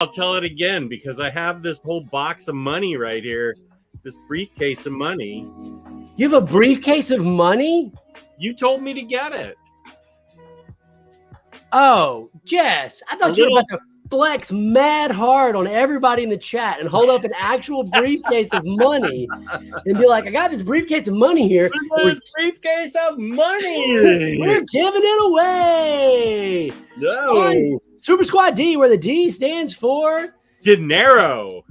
I'll tell it again because I have this whole box of money right here. This briefcase of money. You have a briefcase of money? You told me to get it. Oh, Jess, I thought you were about to flex mad hard on everybody in the chat and hold up an actual briefcase of money and be like, I got this briefcase of money here. Briefcase of money. We're giving it away. No. On Super Squad D, where the D stands for dinero.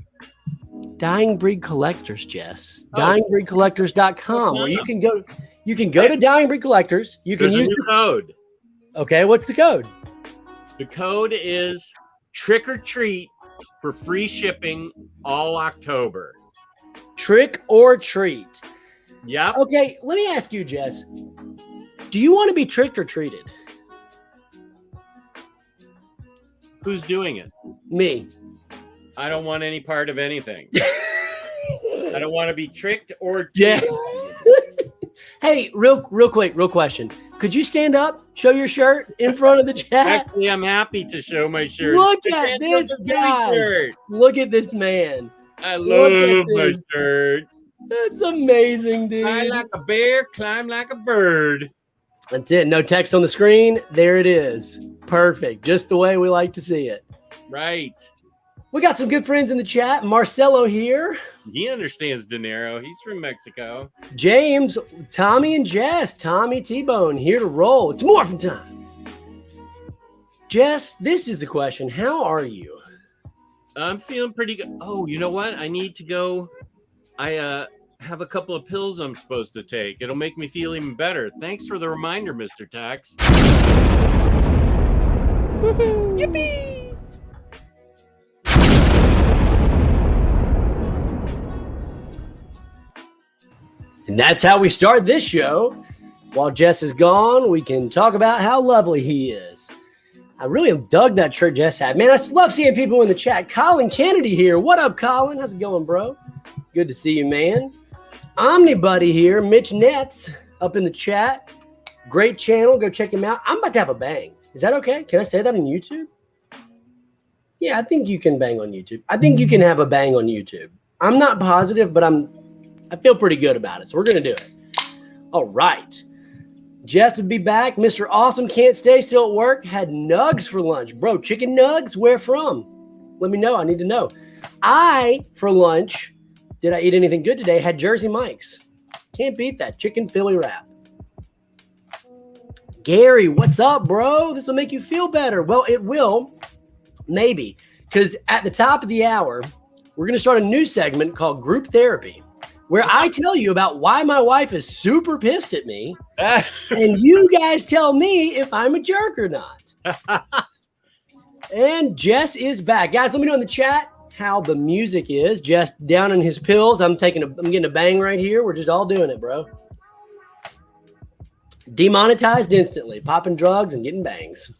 Dying Breed Collectors, Jess. DyingBreedCollectors.com, where you can go to Dying Breed Collectors. You can use the code. Okay, what's the code? The code is trick or treat for free shipping all October. Trick or treat. Yep. Okay, let me ask you, Jess. Do you want to be tricked or treated? Who's doing it? Me. I don't want any part of anything. I don't want to be tricked or treated. Yeah. Hey, real quick, real question. Could you stand up, show your shirt in front of the chat? Actually, I'm happy to show my shirt. Look at this guy. Look at this man. I love my shirt. That's amazing, dude. Fly like a bear, climb like a bird. That's it. No text on the screen. There it is. Perfect. Just the way we like to see it. Right. We got some good friends in the chat. Marcelo here. He understands dinero. He's from Mexico. James, Tommy, and Jess. Tommy T-Bone here to roll. It's morphin' time. Jess, this is the question. How are you? I'm feeling pretty good. Oh, you know what? I need to go. I have a couple of pills I'm supposed to take. It'll make me feel even better. Thanks for the reminder, Mr. Tax. Woohoo! Yippee! And that's how we start this show. While Jess is gone, we can talk about how lovely he is. I really dug that shirt Jess had. Man, I love seeing people in the chat. Colin Kennedy here. What up, Colin? How's it going, bro? Good to see you, man. Omnibuddy here. Mitch Nets up in the chat. Great channel. Go check him out. I'm about to have a bang. Is that okay? Can I say that on YouTube? Yeah, I think you can bang on YouTube. I think you can have a bang on YouTube. I'm not positive, but I feel pretty good about it, so we're going to do it. All right. Jess would be back. Mr. Awesome can't stay, still at work. Had nugs for lunch. Bro, chicken nugs? Where from? Let me know. I need to know. For lunch, did I eat anything good today? Had Jersey Mike's. Can't beat that. Chicken Philly wrap. Gary, what's up, bro? This will make you feel better. Well, it will. Maybe. Because at the top of the hour, we're going to start a new segment called Group Therapy, where I tell you about why my wife is super pissed at me, and you guys tell me if I'm a jerk or not. And Jess is back. Guys, let me know in the chat how the music is. Jess down in his pills. I'm getting a bang right here. We're just all doing it, bro. Demonetized instantly. Popping drugs and getting bangs.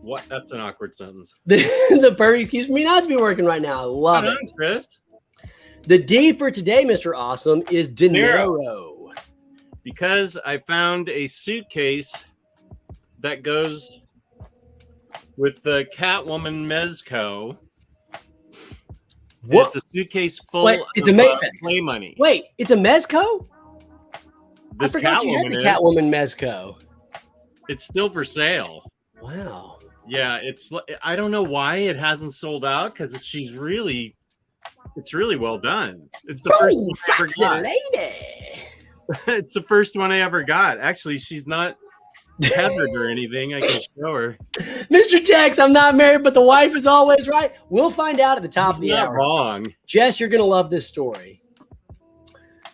What? That's an awkward sentence. The bird keeps me not to be working right now. I love it. Chris. The D for today, Mr. Awesome, is dinero. Because I found a suitcase that goes with the Catwoman Mezco. It's a suitcase full of play money. Wait, it's a Mezco? I forgot you had the Catwoman Mezco. It's still for sale. Wow. Yeah, I don't know why it hasn't sold out because it's really well done. It's the first one I ever got. Lady. It's the first one I ever got. Actually, she's not tethered or anything. I can show her. Mr. Tex, I'm not married, but the wife is always right. We'll find out at the top of the hour. Wrong. Jess, you're going to love this story.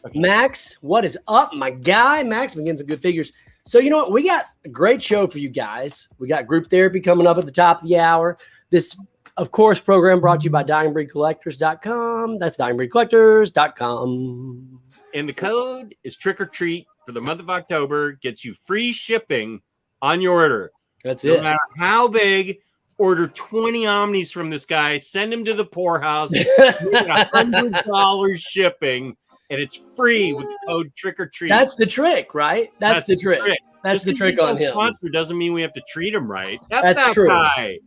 Okay. Max, what is up, my guy? Max begins some good figures. So you know what? We got a great show for you guys. We got group therapy coming up at the top of the hour. This, of course, program brought to you by DyingBreedCollectors.com. That's DyingBreedCollectors.com. And the code is trick or treat for the month of October. Gets you free shipping on your order. That's it. No matter how big, order 20 Omnis from this guy. Send him to the poorhouse. You get $100 shipping. And it's free with the code trick or treat. That's the trick, right? That's the trick. That's Just the trick on him. Sponsor doesn't mean we have to treat him right. That's true. Guy.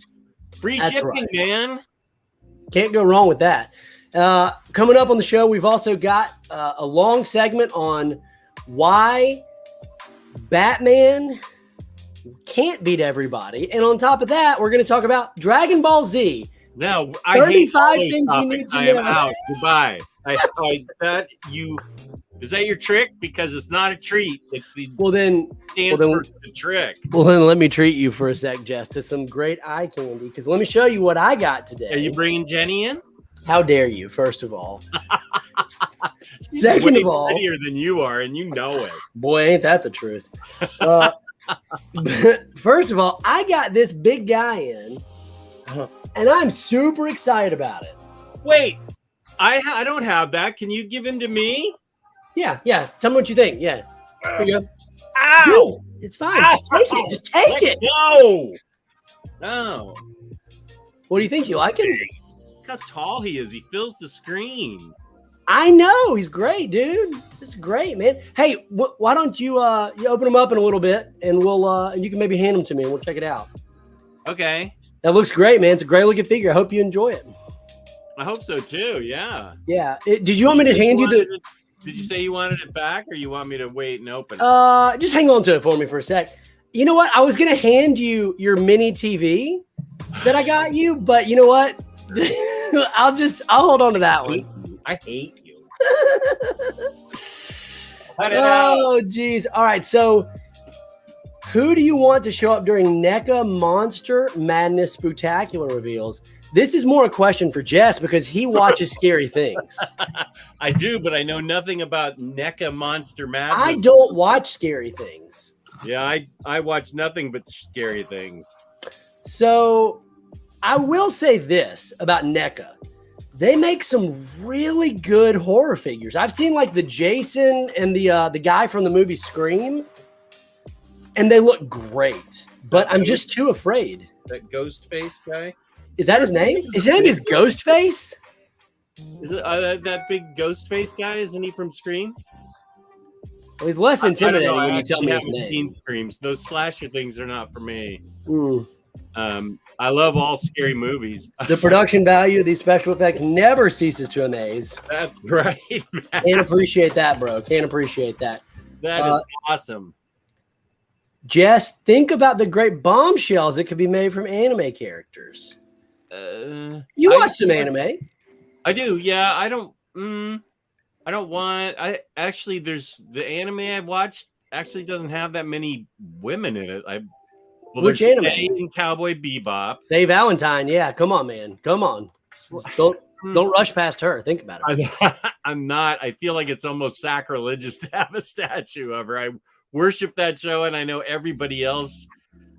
Free That's shipping, right. man. Can't go wrong with that. Coming up on the show, we've also got a long segment on why Batman can't beat everybody. And on top of that, we're going to talk about Dragon Ball Z. No, I hate all 35 those things you need topics. to I am know. out. Goodbye. Is that your trick? Because it's not a treat. It's the stands for the trick. Well, then let me treat you for a sec, Jess, to some great eye candy. Because let me show you what I got today. Are you bringing Jenny in? How dare you, first of all. She's Second way of all, prettier than you are, and you know it. boy, ain't that the truth. First of all, I got this big guy in, and I'm super excited about it. Wait, I don't have that. Can you give him to me? Yeah. Tell me what you think. Yeah. Here you go. Ow! Dude, it's fine. Just take it. Just take it. No. No. What do you think? You like him? Look how tall he is. He fills the screen. I know. He's great, dude. This is great, man. Hey, why don't you you open him up in a little bit, and we'll and you can maybe hand him to me, and we'll check it out. Okay. That looks great, man. It's a great looking figure. I hope you enjoy it. I hope so too. Yeah. Yeah. Did you want me to hand you the? Did you say you wanted it back, or you want me to wait and open it? Just hang on to it for me for a sec. You know what? I was gonna hand you your mini TV that I got you, but you know what? I'll hold on to that one. I hate you. Oh, geez. All right. So, who do you want to show up during NECA Monster Madness Spooktacular reveals? This is more a question for Jess because he watches scary things. I do, but I know nothing about NECA Monster Madness. I don't watch scary things. Yeah, I watch nothing but scary things. So I will say this about NECA. They make some really good horror figures. I've seen like the Jason and the guy from the movie Scream, and they look great. But I'm just too afraid. That ghost face guy? Is that his name? His name is Ghostface? Is it that big ghost face guy? Isn't he from Scream? Well, he's less intimidating when you I tell me his haven't name. seen Screams. Those slasher things are not for me. Mm. I love all scary movies. The production value of these special effects never ceases to amaze. That's right, man. Can't appreciate that, bro. Can't appreciate that. That is awesome. Jess, think about the great bombshells that could be made from anime characters. You watch some anime. I do, yeah. I don't want. There's the anime I've watched actually doesn't have that many women in it. Which anime? In Cowboy Bebop. Faye Valentine. Yeah, come on, man. Come on. Don't rush past her. Think about it. I'm not. I feel like it's almost sacrilegious to have a statue of her. I worship that show, and I know everybody else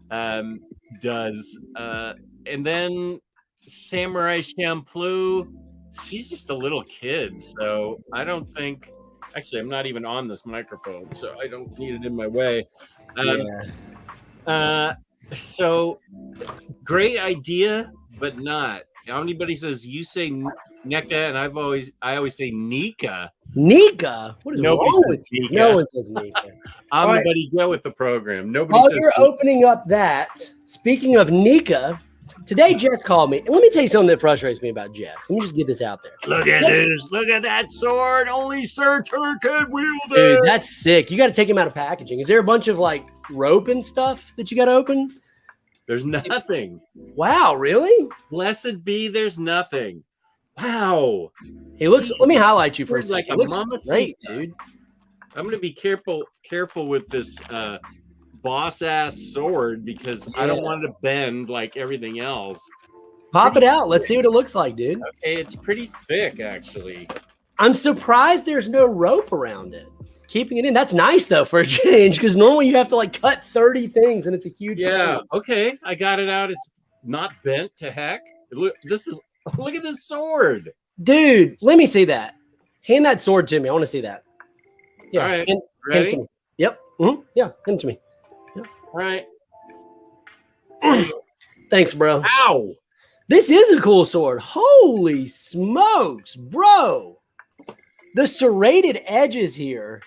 does. And then Samurai Champloo, she's just a little kid, so I don't think. Actually, I'm not even on this microphone, so I don't need it in my way. So great idea, but not. Anybody says you say NECA, and I always say Nika. Nika? What is Nobody wrong says with you? Nika. No one says Nika. I'm All the buddy go with the program. Nobody While says you're opening up that, speaking of Nika, today Jess called me. And let me tell you something that frustrates me about Jess. Let me just get this out there. Look at this. Look at that sword. Only Sir Turk could wield it. Dude, that's sick. You got to take him out of packaging. Is there a bunch of like rope and stuff that you got to open? There's nothing. Wow, really? Blessed be, there's nothing. Wow. He looks. Let me highlight you for a Looks like second. a Looks mamacita. great, dude. I'm gonna be careful with this boss ass sword because I don't want it to bend like everything else. Pop it out. Let's see what it looks like, dude. Okay, it's pretty thick actually. I'm surprised there's no rope around it. Keeping it in. That's nice though for a change because normally you have to like cut 30 things and it's a huge Yeah. Okay, I got it out. It's not bent to heck. Look at this sword. Dude, let me see that. Hand that sword to me. I want to see that. Yeah. All right. Hand Ready? it to me. Yep. Mm-hmm. Yeah. Hand it to me. Yep. All right. Thanks, bro. Ow. This is a cool sword. Holy smokes, bro. The serrated edges here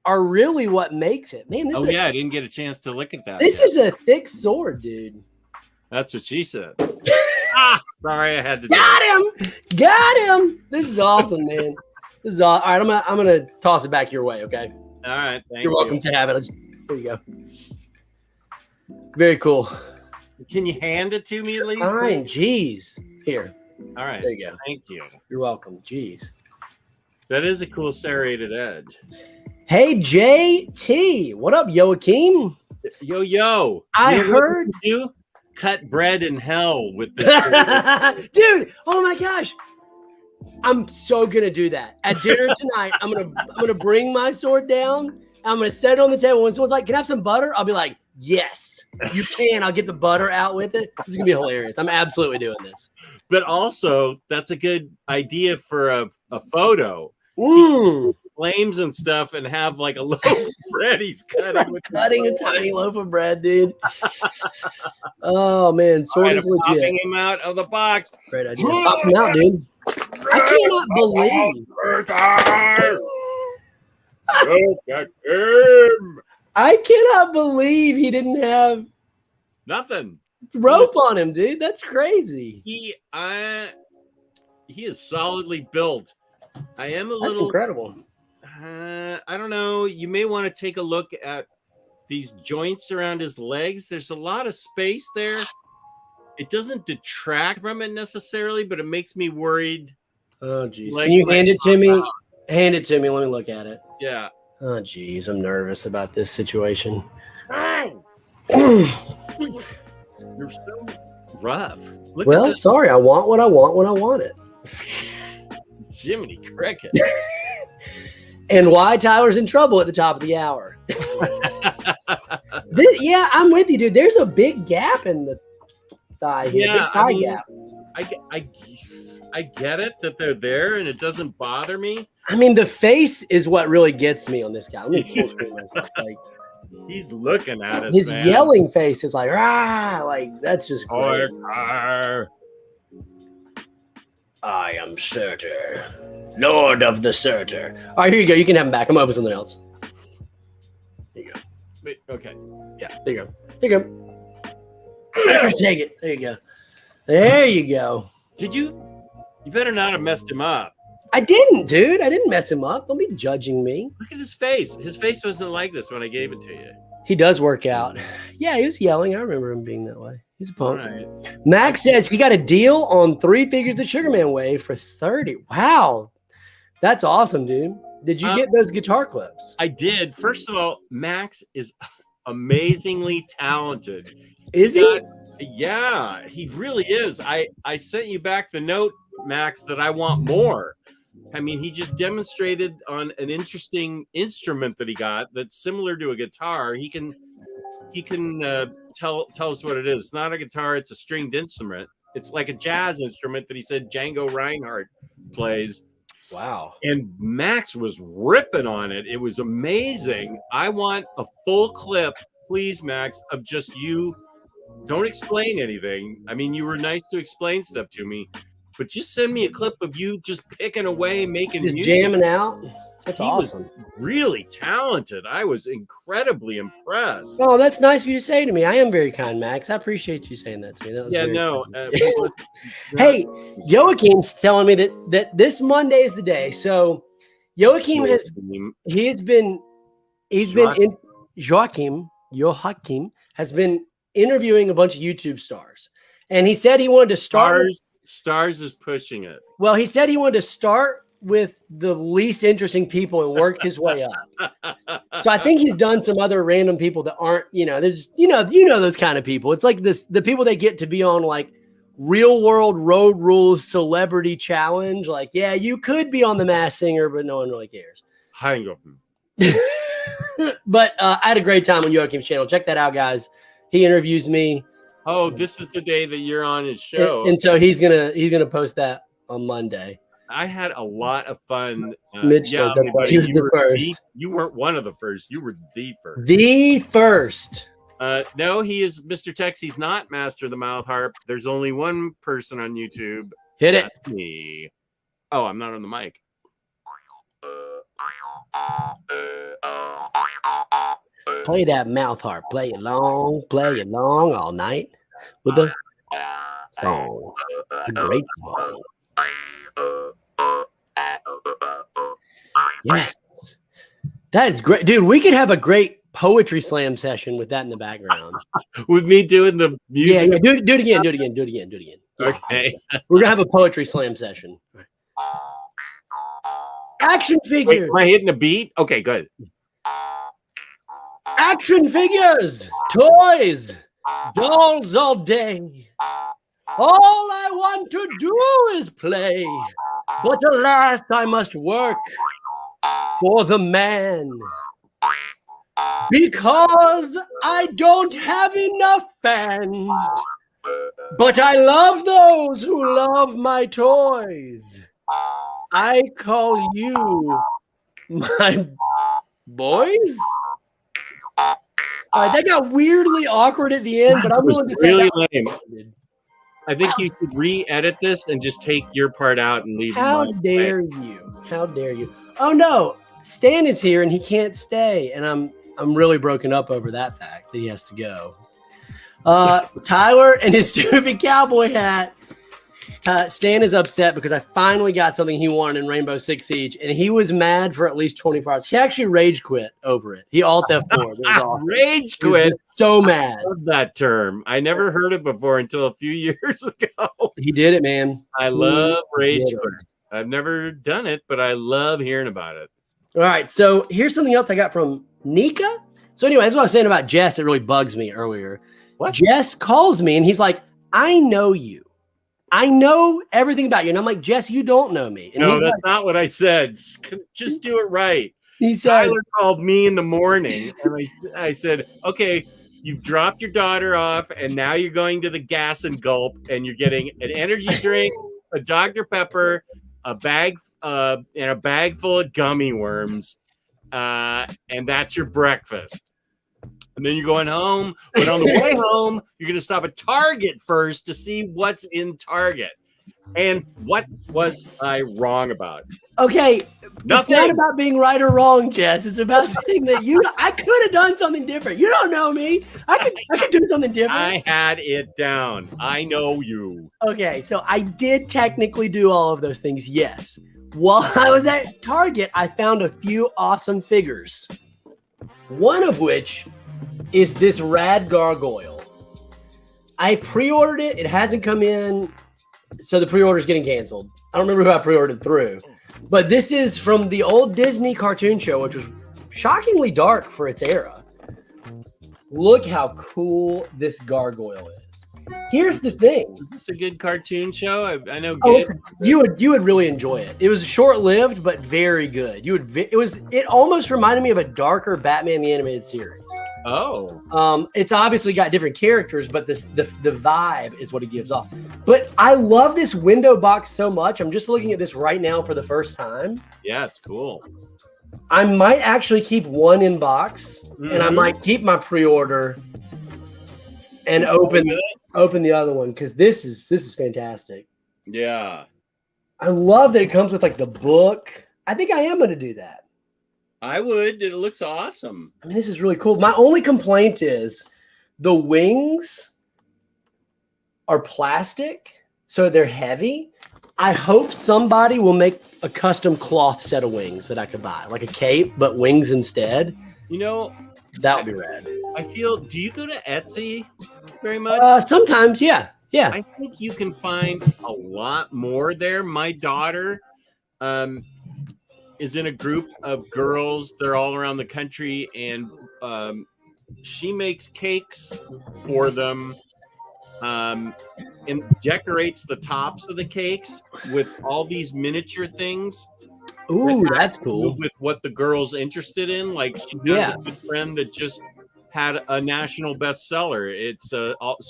are really what makes it. Man, this I didn't get a chance to look at that. This is a thick sword, dude. That's what she said. Ah, sorry, I had to do it. Got him. This is awesome, man. This is all right. I'm gonna toss it back your way. Okay. All right, thank You're welcome to have it. There you go. Very cool. Can you hand it to me at least? Fine. Jeez. Here. All right. There you go. Thank you. You're welcome. Jeez. That is a cool serrated edge. Hey, JT. What up, Joachim? Yo. I You know what heard you cut bread in hell with this. dude, oh my gosh. I'm so gonna do that. At dinner tonight, I'm gonna bring my sword down. I'm gonna set it on the table. When someone's like, "Can I have some butter?" I'll be like, "Yes, you can." I'll get the butter out with it. This is gonna be hilarious. I'm absolutely doing this. But also, that's a good idea for a photo. Flames and stuff, and have like a loaf of bread he's cutting with cutting a tiny loaf of bread, dude. Oh man, sword is legit. Popping him out of the box. Great idea. Pop him out, dude. I cannot believe. I cannot believe he didn't have nothing rope on him, dude. That's crazy. He is solidly built. I am a That's little incredible. I don't know. You may want to take a look at these joints around his legs. There's a lot of space there. It doesn't detract from it necessarily, but it makes me worried. Oh, geez. Can you hand it to me? Hand it to me. Let me look at it. Yeah. Oh, geez. I'm nervous about this situation. You're so rough. Well, sorry. I want what I want when I want it. Jiminy Cricket. And why Tyler's in trouble at the top of the hour. Yeah, I'm with you, dude. There's a big gap in the thigh here. Yeah, big thigh gap. I get it that they're there and it doesn't bother me. I mean, the face is what really gets me on this guy. Let me full screen myself. Like, he's looking at us. His man. yelling face is like, rah, like that's just great. I am Surtur, Lord of the Surtur. All right, here you go. You can have him back. I'm open something else. There you go. Wait, okay. Yeah, there you go. There you go. Take it. There you go. There you go. Did you? You better not have messed him up. I didn't, dude. I didn't mess him up. Don't be judging me. Look at his face. His face wasn't like this when I gave it to you. He does work out. Yeah, he was yelling. I remember him being that way. He's a punk. Right. Max says he got a deal on 3 figures the Sugarman Way for 30. Wow. That's awesome, dude. Did you get those guitar clips? I did. First of all, Max is amazingly talented. Is he? Yeah, he really is. I sent you back the note, Max, that I want more. I mean, he just demonstrated on an interesting instrument that he got that's similar to a guitar. He can tell us what it is. It's not a guitar, it's a stringed instrument. It's like a jazz instrument that he said Django Reinhardt plays. Wow. And Max was ripping on it. It was amazing. I want a full clip, please, Max, of just you. Don't explain anything. I mean, you were nice to explain stuff to me, but just send me a clip of you just picking away, making just music. Jamming out. That's he awesome. Was really talented. I was incredibly impressed. Oh, that's nice of you to say to me. I am very kind, Max. I appreciate you saying that to me. That was no. Hey, Joachim's telling me that this Monday is the day. So Joachim has been interviewing a bunch of YouTube stars, and he said he wanted to start. Stars is pushing it. Well, he said he wanted to start with the least interesting people and work his way up. So I think he's done some other random people that aren't, there's, those kind of people. It's like the people that get to be on like Real World Road Rules Celebrity Challenge. Like, yeah, you could be on The Masked Singer, but no one really cares. But I had a great time on Joachim's channel. Check that out, guys. He interviews me. Oh, this is the day that you're on his show. And so he's gonna post that on Monday. I had a lot of fun. Mitch does that, but he was the first. You weren't one of the first. You were the first. The first. No, he is Mr. Tex. He's not Master of the Mouth Harp. There's only one person on YouTube. Hit it. That's me. Oh, I'm not on the mic. Play that mouth harp. Play it long all night. with the song. A great song. Yes. That is great. Dude, we could have a great poetry slam session with that in the background. With me doing the music. Yeah. Do it again. Yeah. Okay. We're going to have a poetry slam session. Action Wait, figures. am I hitting a beat? Okay, good. Action figures. Toys. Dolls all day. All I want to do is play. But alas, I must work for the man. Because I don't have enough fans. But I love those who love my toys. I call you my boys. That got weirdly awkward at the end, but I'm willing to say really that lame. I think you should re-edit this and just take your part out and leave. How dare you? How dare you? Oh no, Stan is here and he can't stay, and I'm really broken up over that fact that he has to go. Tyler and his stupid cowboy hat. Stan is upset because I finally got something he wanted in Rainbow Six Siege, and he was mad for at least 24 hours. He actually rage quit over it. He alt F4. It was awesome. Rage He was quit. just so mad. I love that term. I never heard it before until a few years ago. He did it, man. I love rage did it. quit. I've never done it, but I love hearing about it. All right, so here's something else I got from Nika. So anyway, that's what I was saying about Jess. It really bugs me earlier. What? Jess calls me and he's like, I know you. I know everything about you. And I'm like, Jess, you don't know me. And No, he's that's not what I said. Just do it right. He said, Tyler called me in the morning, and I said, okay, you've dropped your daughter off, and now you're going to the Gas and Gulp, and you're getting an energy drink, a Dr. Pepper, a bag, and a bag full of gummy worms, and that's your breakfast. And then you're going home, but on the way home, you're going to stop at Target first to see what's in Target. And what was I wrong about? okay, Nothing. it's not about being right or wrong, Jess. It's about saying that I could have done something different. You don't know me. I could do something different. I had it down. I know you. Okay, so I did technically do all of those things, yes. While I was at Target, I found a few awesome figures. One of which is this rad gargoyle. I pre-ordered it. It hasn't come in, so the pre-order is getting canceled. I don't remember who I pre-ordered through. But this is from the old Disney cartoon show, which was shockingly dark for its era. Look how cool this gargoyle is. Here's the thing. Is this a good cartoon show? I know. Oh, you would really enjoy it. It was short-lived, but very good. It almost reminded me of a darker Batman the Animated Series. Oh. It's obviously got different characters, but the vibe is what it gives off. But I love this window box so much. I'm just looking at this right now for the first time. Yeah, it's cool. I might actually keep one in box, and I might keep my pre-order and open the other one because this is fantastic. Yeah. I love that it comes with like the book. I think I am going to do that. I would. It looks awesome. I mean, this is really cool. My only complaint is the wings are plastic, so they're heavy. I hope somebody will make a custom cloth set of wings that I could buy, like a cape, but wings instead. You know, that would be rad. I feel, do you go to Etsy very much? Sometimes, yeah. Yeah. I think you can find a lot more there. My daughter is in a group of girls. They're all around the country, and she makes cakes for them and decorates the tops of the cakes with all these miniature things. Ooh, that's cool. With what the girl's interested in. Like, she has a good friend that just had a national bestseller. It's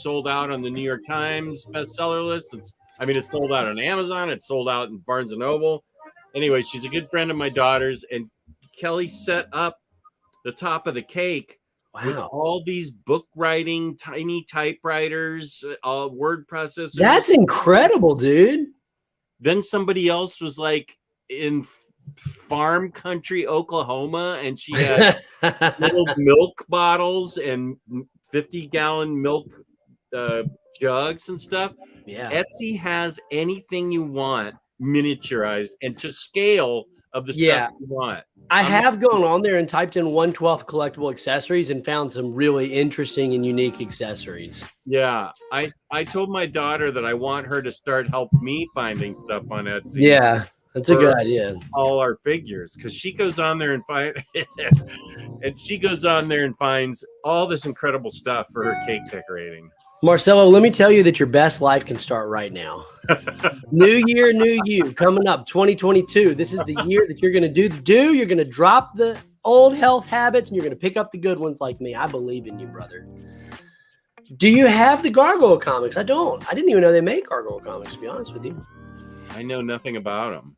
sold out on the New York Times bestseller list. It's sold out on Amazon. It's sold out in Barnes and Noble. Anyway, she's a good friend of my daughter's, and Kelly set up the top of the cake with all these book writing, tiny typewriters, word processors. That's incredible, dude. Then somebody else was like in farm country Oklahoma, and she had little milk bottles and 50-gallon milk jugs and stuff. Yeah. Etsy has anything you want miniaturized and to scale of the stuff you want. I have gone on there and typed in 1/12 collectible accessories and found some really interesting and unique accessories. Yeah, I told my daughter that I want her to start help me finding stuff on Etsy. Yeah, that's a good idea. All our figures, because she goes on there and finds all this incredible stuff for her cake decorating. Marcelo, let me tell you that your best life can start right now. New year, new you, coming up 2022. This is the year that you're going to do the do. You're going to drop the old health habits and you're going to pick up the good ones like me. I believe in you, brother. Do you have the Gargoyle comics? I don't. I didn't even know they made Gargoyle comics, to be honest with you. I know nothing about them.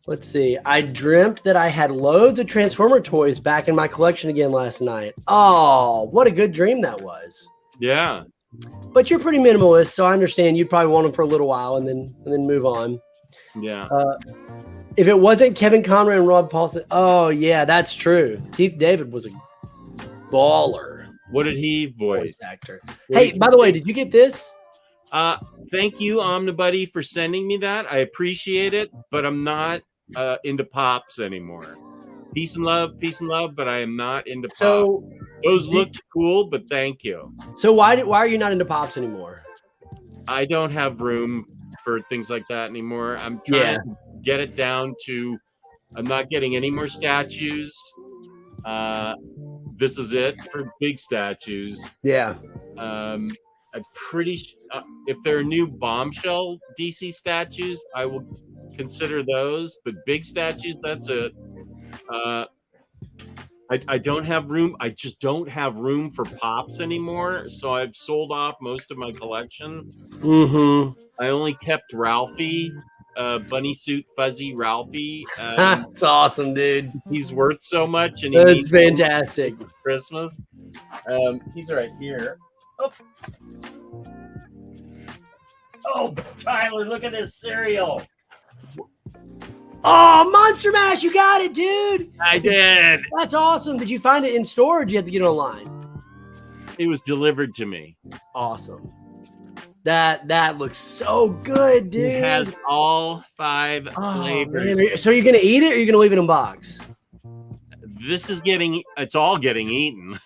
Let's see. I dreamt that I had loads of Transformer toys back in my collection again last night. Oh, what a good dream that was. Yeah. But you're pretty minimalist, so I understand you'd probably want them for a little while and then move on. Yeah. If it wasn't Kevin Conroy and Rob Paulson, oh yeah, that's true. Keith David was a baller. What did he voice? Actor. Hey, by the way, did you get this? Thank you, Omnibuddy, for sending me that. I appreciate it, but I'm not into pops anymore. Peace and love, but I am not into pops. So those looked cool, but thank you. So why are you not into pops anymore? I don't have room for things like that anymore. I'm trying to get it down to I'm not getting any more statues. This is it for big statues. Yeah. I'm pretty if there are new Bombshell DC statues, I will consider those, but big statues, that's it. I don't have room. I just don't have room for pops anymore. So I've sold off most of my collection. Mm-hmm. I only kept Ralphie, bunny suit fuzzy Ralphie. That's awesome, dude. He's worth so much, and that's fantastic. So Christmas. He's right here. Oh, Tyler, look at this cereal. Oh, Monster Mash, you got it, dude. I did. That's awesome. Did you find it in store or did you have to get it online? It was delivered to me. Awesome. That looks so good, dude. It has all 5 flavors. Man. So you're going to eat it or you're going to leave it in a box? This is it's all getting eaten.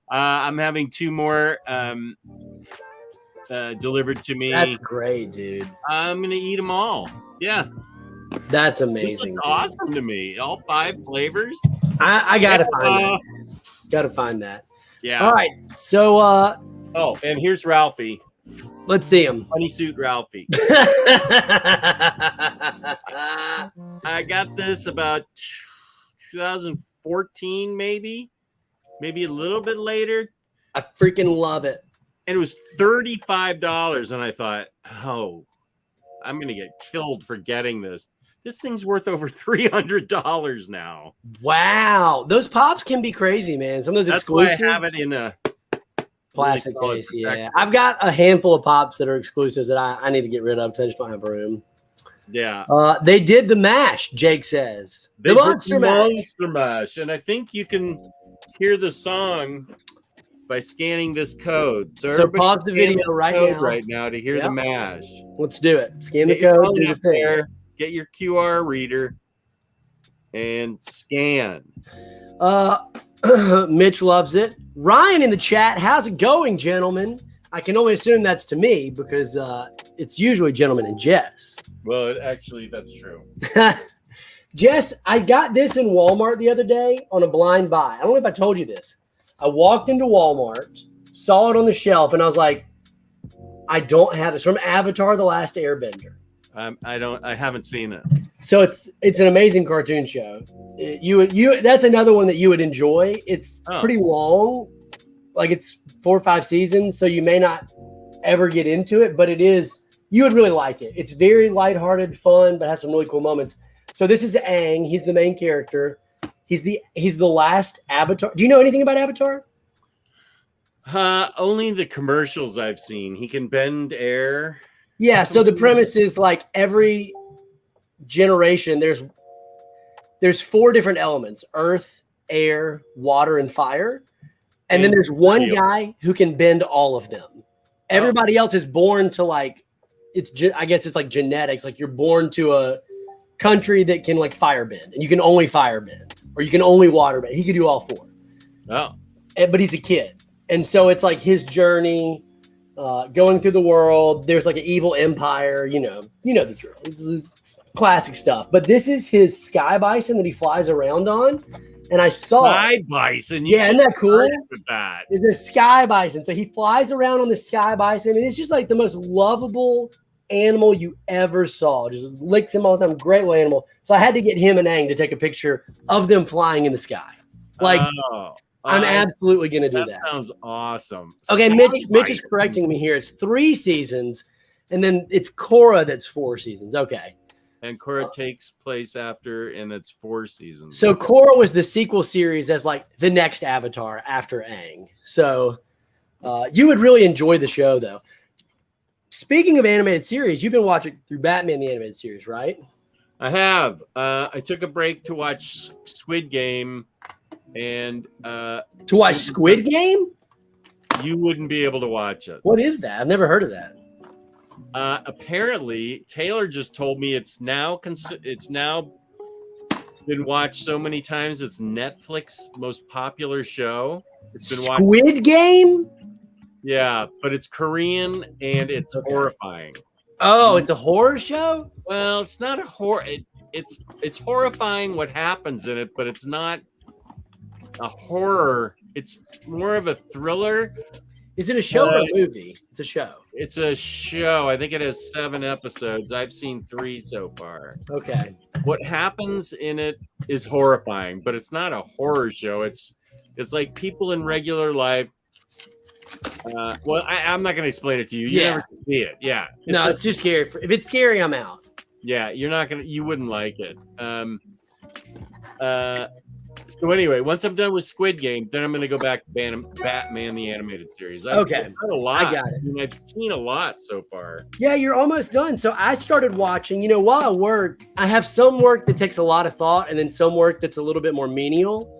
I'm having 2 more delivered to me. That's great, dude. I'm going to eat them all. Yeah. That's amazing. This awesome to me. All 5 flavors. I gotta find that. Gotta find that. Yeah. All right. So oh, and here's Ralphie. Let's see him. Bunny suit Ralphie. I got this about 2014, maybe a little bit later. I freaking love it. And it was $35, and I thought, oh, I'm gonna get killed for getting this. This thing's worth over $300 now. Wow, those pops can be crazy, man. Some of those exclusive. That's why I have it in a plastic case. Yeah, I've got a handful of pops that are exclusives that I need to get rid of because I just don't have room. Yeah. They did the mash. Jake says the Monster Mash. Monster Mash, and I think you can hear the song by scanning this code. So pause the video right now to hear the mash. Let's do it. Scan the code. Do the thing. There, get your QR reader and scan. Mitch loves it. Ryan in the chat. How's it going, gentlemen? I can only assume that's to me because it's usually gentlemen and Jess. Well, actually, that's true. Jess, I got this in Walmart the other day on a blind buy. I don't know if I told you this. I walked into Walmart, saw it on the shelf, and I was like, I don't have this. From Avatar: The Last Airbender. I haven't seen it. So it's an amazing cartoon show. That's another one that you would enjoy. It's pretty long, like it's 4 or 5 seasons, so you may not ever get into it, but you would really like it. It's very lighthearted, fun, but has some really cool moments. So this is Aang. He's the main character. He's the last Avatar. Do you know anything about Avatar? Only the commercials I've seen. He can bend air. Yeah, so the premise is like every generation there's 4 different elements: earth, air, water, and fire. And then there's one guy who can bend all of them. Everybody else is born to like, I guess it's like genetics. Like you're born to a country that can like firebend, and you can only firebend, or you can only waterbend. He could do all four. Oh, But he's a kid, and so it's like his journey, going through the world. There's like an evil empire. You know the drill. It's classic stuff. But this is his sky bison that he flies around on, and I saw sky bison. Yeah, isn't that cool? With that, it's a sky bison. So he flies around on the sky bison, and it's just like the most lovable animal you ever saw. Just licks him all the time. Great little animal. So I had to get him and Aang to take a picture of them flying in the sky. Like, I'm absolutely going to do that. Sounds awesome. Okay, Mitch is correcting me here. It's 3 seasons, and then it's Korra that's 4 seasons. Okay. And Korra takes place after, and it's 4 seasons. So Korra was the sequel series as like the next Avatar after Aang. So you would really enjoy the show, though. Speaking of animated series, you've been watching through Batman the Animated Series, right? I have. I took a break to watch Squid Game, and to watch Squid Game? You wouldn't be able to watch it. What is that? I've never heard of that. Apparently, Taylor just told me it's now been watched so many times. It's Netflix's most popular show. It's been watched. Squid Game? Yeah, but it's Korean and it's horrifying. Oh, it's a horror show? Well, it's not a horror. It's horrifying what happens in it, but it's not a horror. It's more of a thriller. Is it a show or a movie? It's a show. It's a show. I think it has 7 episodes. I've seen 3 so far. Okay. What happens in it is horrifying, but it's not a horror show. It's like people in regular life. Well, I'm not going to explain it to you. You never see it. Yeah. It's too scary. If it's scary, I'm out. Yeah, you wouldn't like it. So anyway, once I'm done with Squid Game, then I'm going to go back to Batman the Animated Series. I've done a lot. I got it. I mean, I've seen a lot so far. Yeah, you're almost done. So I started watching, while I work, I have some work that takes a lot of thought and then some work that's a little bit more menial.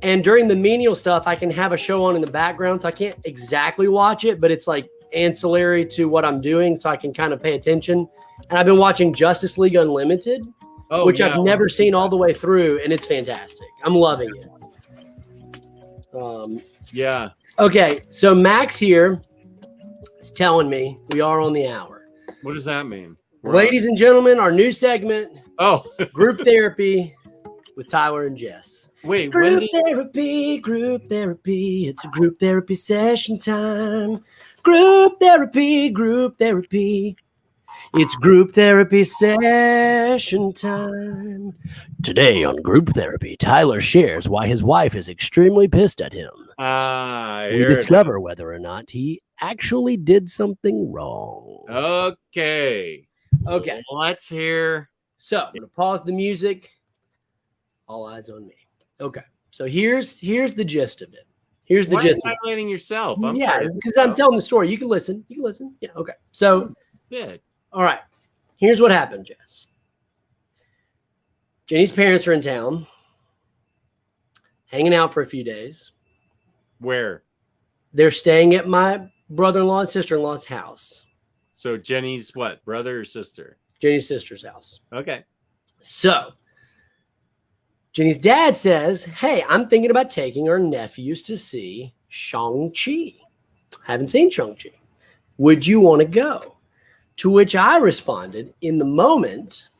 And during the menial stuff, I can have a show on in the background. So I can't exactly watch it, but it's like ancillary to what I'm doing. So I can kind of pay attention. And I've been watching Justice League Unlimited. Which I've never seen all the way through, and it's fantastic. I'm loving it. Yeah. Okay, so Max here is telling me we are on the hour. What does that mean? Ladies and gentlemen, our new segment, Group Therapy with Tyler and Jess. Wait, group therapy. It's a group therapy session time. Group therapy. It's group therapy session time. Today on Group Therapy, Tyler shares why his wife is extremely pissed at him. We discover whether or not he actually did something wrong. Okay. Let's hear. So I'm going to pause the music. All eyes on me. Okay. So here's the gist of it. Here's the gist. Why are you highlighting yourself? Because I'm telling the story. You can listen. Yeah. Okay. So. Good. All right. Here's what happened, Jess. Jenny's parents are in town, hanging out for a few days. Where? They're staying at my brother-in-law and sister-in-law's house. So Jenny's what? Brother or sister? Jenny's sister's house. Okay. So Jenny's dad says, hey, I'm thinking about taking our nephews to see Shang-Chi. I haven't seen Shang-Chi. Would you want to go? To which I responded in the moment,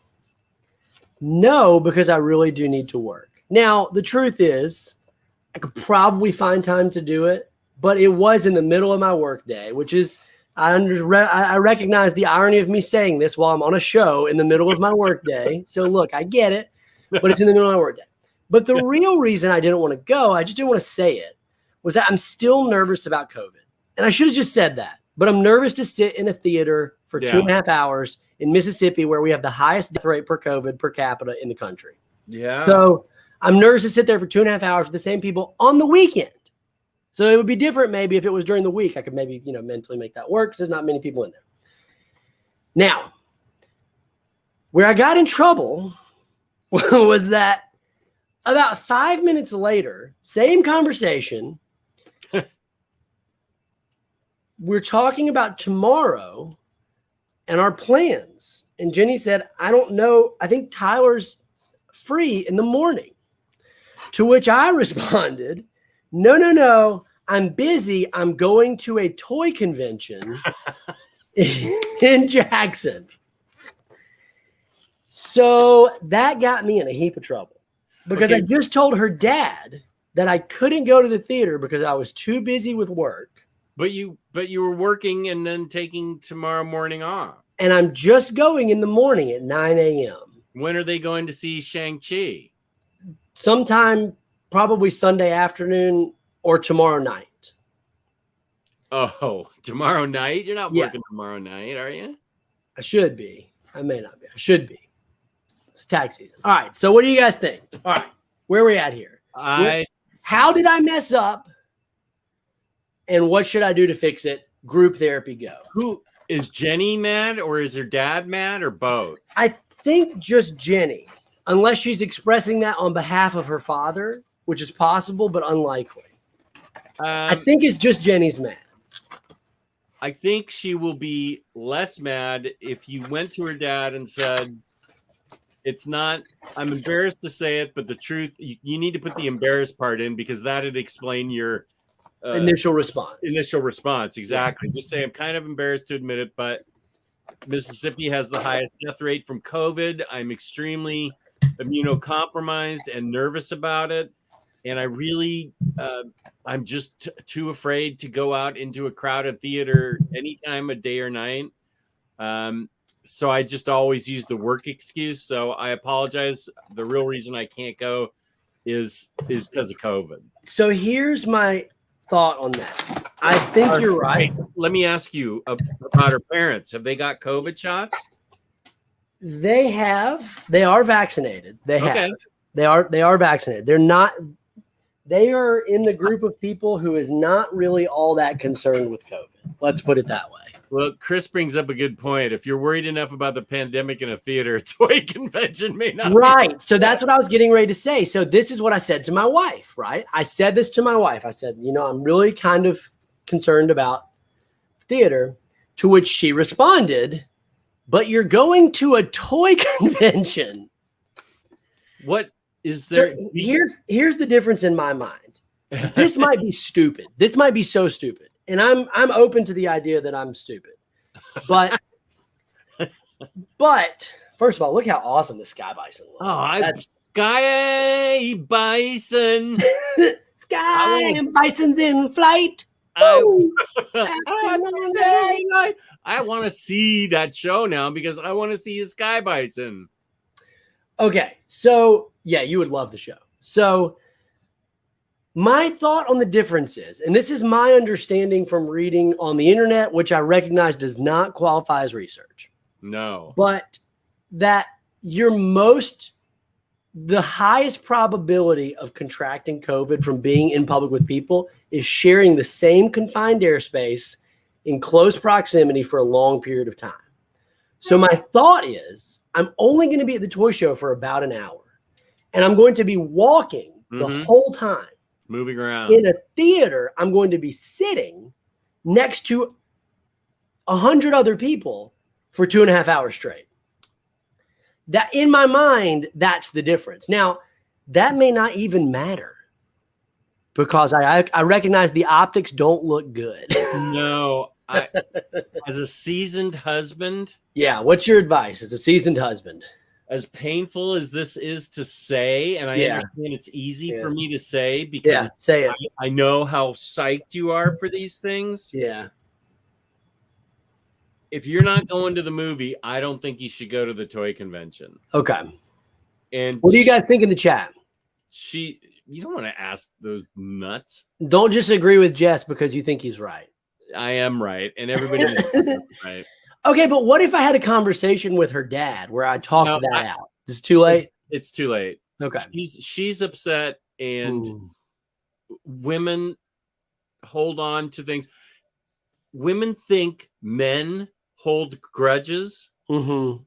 no, because I really do need to work. Now, the truth is, I could probably find time to do it, but it was in the middle of my workday, which is, I recognize the irony of me saying this while I'm on a show in the middle of my workday. So look, I get it, but it's in the middle of my workday. But the real reason I didn't want to go, I just didn't want to say it, was that I'm still nervous about COVID. And I should have just said that, but I'm nervous to sit in a theater for 2.5 hours in Mississippi, where we have the highest death rate per COVID per capita in the country. Yeah. So I'm nervous to sit there for 2.5 hours with the same people on the weekend. So it would be different maybe if it was during the week. I could maybe, mentally make that work because there's not many people in there. Now, where I got in trouble was that about 5 minutes later, same conversation. we're talking about tomorrow and our plans. And Jenny said, I don't know. I think Tyler's free in the morning. To which I responded, no. I'm busy. I'm going to a toy convention in Jackson. So that got me in a heap of trouble because I just told her dad that I couldn't go to the theater because I was too busy with work. But you were working and then taking tomorrow morning off. And I'm just going in the morning at 9 a.m. When are they going to see Shang-Chi? Sometime probably Sunday afternoon or tomorrow night. Oh, tomorrow night? You're not working tomorrow night, are you? I should be. I may not be. I should be. It's tax season. All right. So what do you guys think? All right. Where are we at here? How did I mess up? And what should I do to fix it? Group therapy, go. Who is Jenny mad, or is her dad mad, or both? I think just Jenny, unless she's expressing that on behalf of her father, which is possible, but unlikely. I think it's just Jenny's mad. I think she will be less mad if you went to her dad and said, it's not, I'm embarrassed to say it, but the truth, you need to put the embarrassed part in because that'd explain your initial response. Exactly. Just say, I'm kind of embarrassed to admit it, but Mississippi has the highest death rate from COVID. I'm extremely immunocompromised and nervous about it. And I really, I'm just too afraid to go out into a crowded theater anytime, a day or night. So I just always use the work excuse. So I apologize. The real reason I can't go is because of COVID. So here's my thought on that. I think you're right. Let me ask you about her parents. Have they got COVID shots? They have. They are vaccinated. They have. They are vaccinated. They are in the group of people who is not really all that concerned with COVID. Let's put it that way. Well, Chris brings up a good point. If you're worried enough about the pandemic in a theater, a toy convention may not. Right. So that's what I was getting ready to say. So this is what I said to my wife, right? I said this to my wife. I said, I'm really kind of concerned about theater, to which she responded, but you're going to a toy convention. What is there? So here's the difference in my mind. This might be stupid. This might be so stupid. And I'm open to the idea that I'm stupid. But first of all, look how awesome the Sky Bison looks. Sky Bison. Sky and Bison's in flight. I want to see that show now because I want to see a Sky Bison. Okay. So, yeah, you would love the show. So, my thought on the difference is, and this is my understanding from reading on the internet, which I recognize does not qualify as research. No. But that the highest probability of contracting COVID from being in public with people is sharing the same confined airspace in close proximity for a long period of time. So my thought is, I'm only going to be at the toy show for about an hour, and I'm going to be walking the whole time. Moving around. In a theater, I'm going to be sitting next to 100 other people for 2.5 hours straight. That, in my mind, that's the difference. Now, that may not even matter because I recognize the optics don't look good. No. As a seasoned husband. Yeah. What's your advice as a seasoned husband? As painful as this is to say, and I understand it's easy for me to say because say it. I know how psyched you are for these things. Yeah. If you're not going to the movie, I don't think you should go to the toy convention. Okay. And what do you guys think in the chat? You don't want to ask those nuts. Don't just agree with Jess because you think he's right. I am right, and everybody knows right. Okay, but what if I had a conversation with her dad where I talked that out? Is it too late? It's too late. Okay. She's upset, and women hold on to things. Women think men hold grudges. Mm-hmm.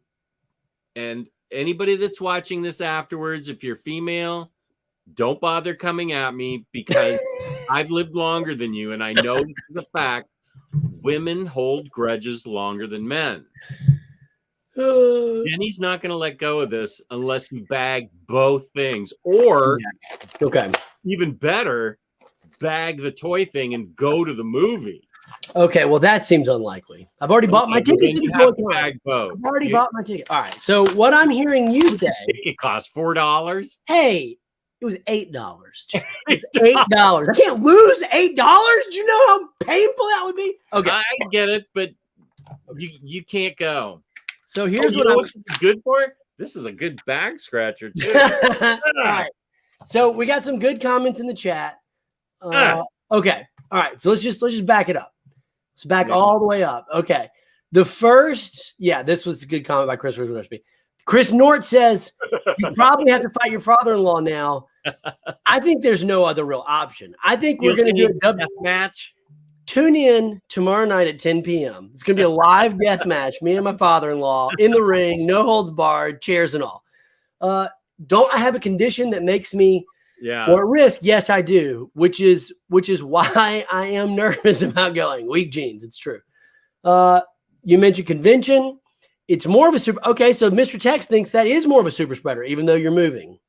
And anybody that's watching this afterwards, if you're female, don't bother coming at me because I've lived longer than you, and I know this is a fact. women hold grudges longer than men. Jenny's not going to let go of this unless you bag both things, or okay, even better, bag the toy thing and go to the movie. Okay, well, that seems unlikely. I've already bought my tickets. You have to bag both. I've already bought my ticket. All right. So what I'm hearing you say, it cost $4. Hey, it was $8. $8. I can't lose $8. Do you know how painful that would be? Okay, I get it, but you can't go. So here's what I'm good for. This is a good bag scratcher too. All right. So we got some good comments in the chat. Okay. All right. So let's just back it up. Let's back all the way up. Okay. The first, this was a good comment by Chris Recipe. Chris Nort says you probably have to fight your father-in-law now. I think there's no other real option. I think we're going to do a death match. Tune in tomorrow night at 10 p.m. It's going to be a live death match. Me and my father-in-law in the ring, no holds barred, chairs and all. Don't I have a condition that makes me more at risk? Yes, I do. Which is why I am nervous about going. Weak genes. It's true. You mentioned convention. It's more of a super. Okay, so Mr. Tex thinks that is more of a super spreader, even though you're moving.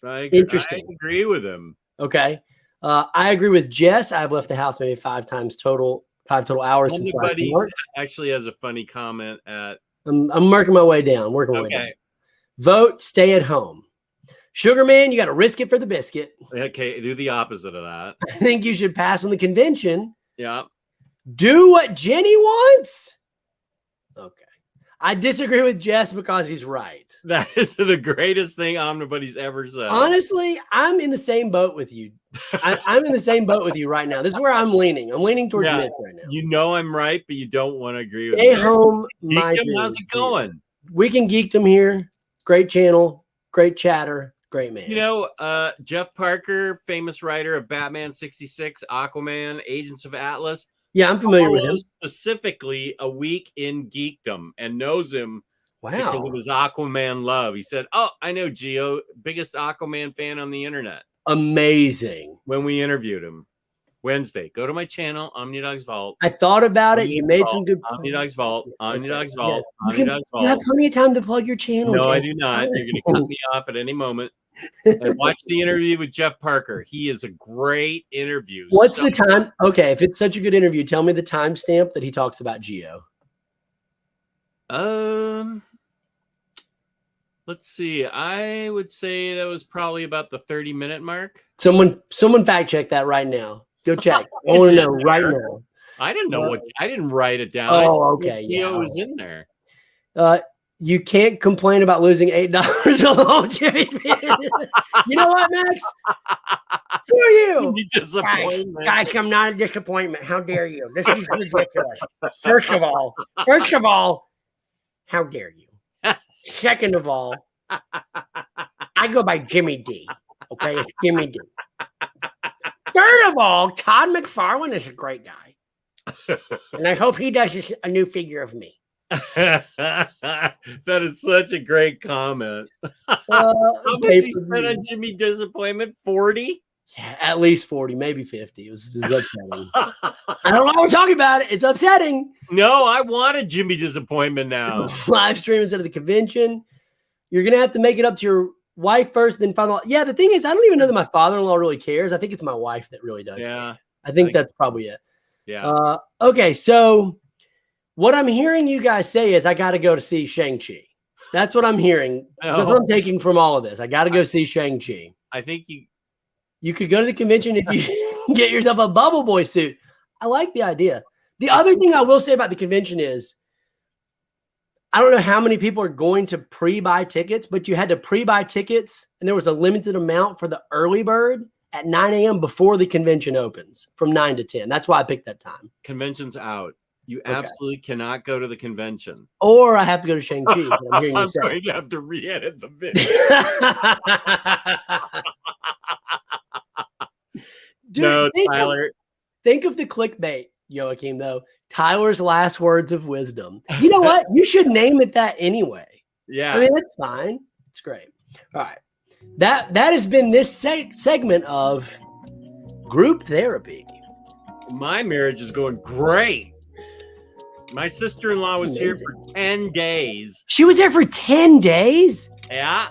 Interesting. I agree with him. Okay. I agree with Jess. I've left the house maybe 5 total hours since last March. Actually has a funny comment at. I'm working my way down. Vote, stay at home. Sugar Man, you got to risk it for the biscuit. Okay, do the opposite of that. I think you should pass on the convention. Yeah. Do what Jenny wants. Okay. I disagree with Jess because he's right. That is the greatest thing Omnibody's ever said. Honestly, I'm in the same boat with you. I'm in the same boat with you right now. This is where I'm leaning. I'm leaning towards Mitch right now. You know I'm right, but you don't want to agree with me. Stay home. How's it going? Weekend Geekdom here. Great channel. Great chatter. Great man. You know, Jeff Parker, famous writer of Batman 66, Aquaman, Agents of Atlas. Yeah, I'm familiar with him. Specifically a week in geekdom and knows him because of his Aquaman love. He said, "Oh, I know Gio, biggest Aquaman fan on the internet." Amazing. When we interviewed him Wednesday, go to my channel, Omnidog's Vault. I thought about it. You made some good points. Omnidog's Vault. Omnidog's Vault. Omnidog's Vault. You have plenty of time to plug your channel. No, I do not. You're going to cut me off at any moment. And watch the interview with Jeff Parker. He is a great interview. What's the time? Okay, if it's such a good interview, tell me the timestamp that he talks about Geo. Let's see. I would say that was probably about the 30-minute mark. Someone fact check that right now. Go check. I want to know right now. I didn't know I didn't write it down. Oh, okay. Geo was in there. You can't complain about losing $8 alone, Jimmy. You know what, Max? For you. Guys, I'm not a disappointment. How dare you? This is ridiculous. First of all, how dare you? Second of all, I go by Jimmy D. Okay, it's Jimmy D. Third of all, Todd McFarlane is a great guy. And I hope he does a new figure of me. That is such a great comment. How much he spent on Jimmy Disappointment? 40? Yeah, at least 40, maybe 50. It was upsetting. I don't know why we're talking about it. It's upsetting. No, I want a Jimmy Disappointment now. Live stream instead of the convention. You're gonna have to make it up to your wife first, then father-in-law. Yeah, the thing is, I don't even know that my father-in-law really cares. I think it's my wife that really does. Yeah, I think that's probably it. Yeah. Okay, so what I'm hearing you guys say is I got to go to see Shang-Chi. That's what I'm hearing. That's what I'm taking from all of this. I got to go see Shang-Chi. I think you could go to the convention if you get yourself a Bubble Boy suit. I like the idea. The other thing I will say about the convention is I don't know how many people are going to pre-buy tickets, but you had to pre-buy tickets, and there was a limited amount for the early bird at 9 a.m. before the convention opens from 9 to 10. That's why I picked that time. Convention's out. You absolutely cannot go to the convention. Or I have to go to Shang-Chi. I'm hearing you say. Going to have to re-edit the video. Dude, no, Tyler. Think of the clickbait, Joachim, though. Tyler's last words of wisdom. You know what? You should name it that anyway. Yeah. I mean, that's fine. It's great. All right. That has been this segment of group therapy. My marriage is going great. My sister-in-law was here for 10 days. She was there for 10 days? Yeah.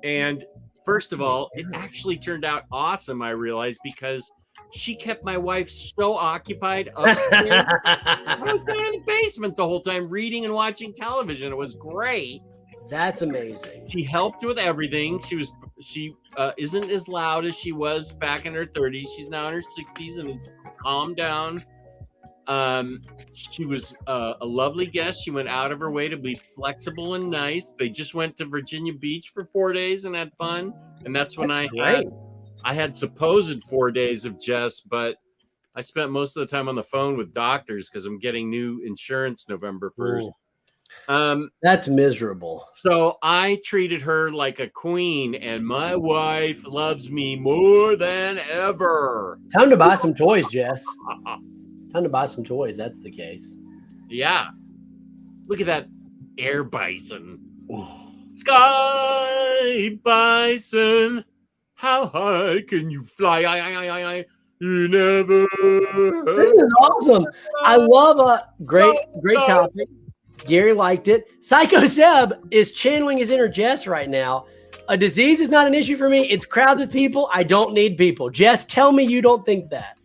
And first of all, it actually turned out awesome, I realized, because she kept my wife so occupied upstairs. I was down in the basement the whole time reading and watching television. It was great. That's amazing. She helped with everything. She isn't as loud as she was back in her 30s. She's now in her 60s and has calmed down. She was a lovely guest. She went out of her way to be flexible and nice. They just went to Virginia Beach for 4 days and had fun. And that's when I had supposed 4 days of Jess, but I spent most of the time on the phone with doctors because I'm getting new insurance November 1st. That's miserable. So I treated her like a queen, and my wife loves me more than ever. Time to buy some toys, Jess. Time to buy some toys. That's the case. Yeah. Look at that air bison. Sky bison. How high can you fly? You never. This is awesome. I love a great topic. Gary liked it. Psycho Seb is channeling his inner Jess right now. A disease is not an issue for me. It's crowds of people. I don't need people. Jess, tell me you don't think that.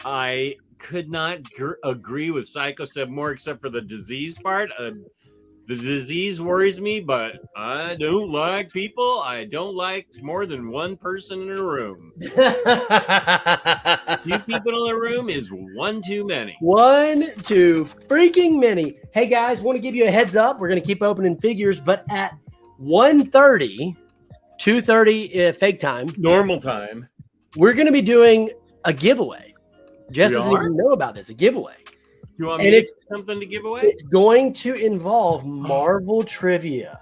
I could not agree with Psycho Seb more, except for the disease part. The disease worries me, but I don't like people. I don't like more than one person in a room. 2 people in a room is one too many. One too freaking many. Hey guys, want to give you a heads up. We're going to keep opening figures, but at 1:30, 2:30 fake time, normal time, we're going to be doing a giveaway. Jess doesn't even know about this. A giveaway. You want me to something to give away? It's going to involve Marvel trivia.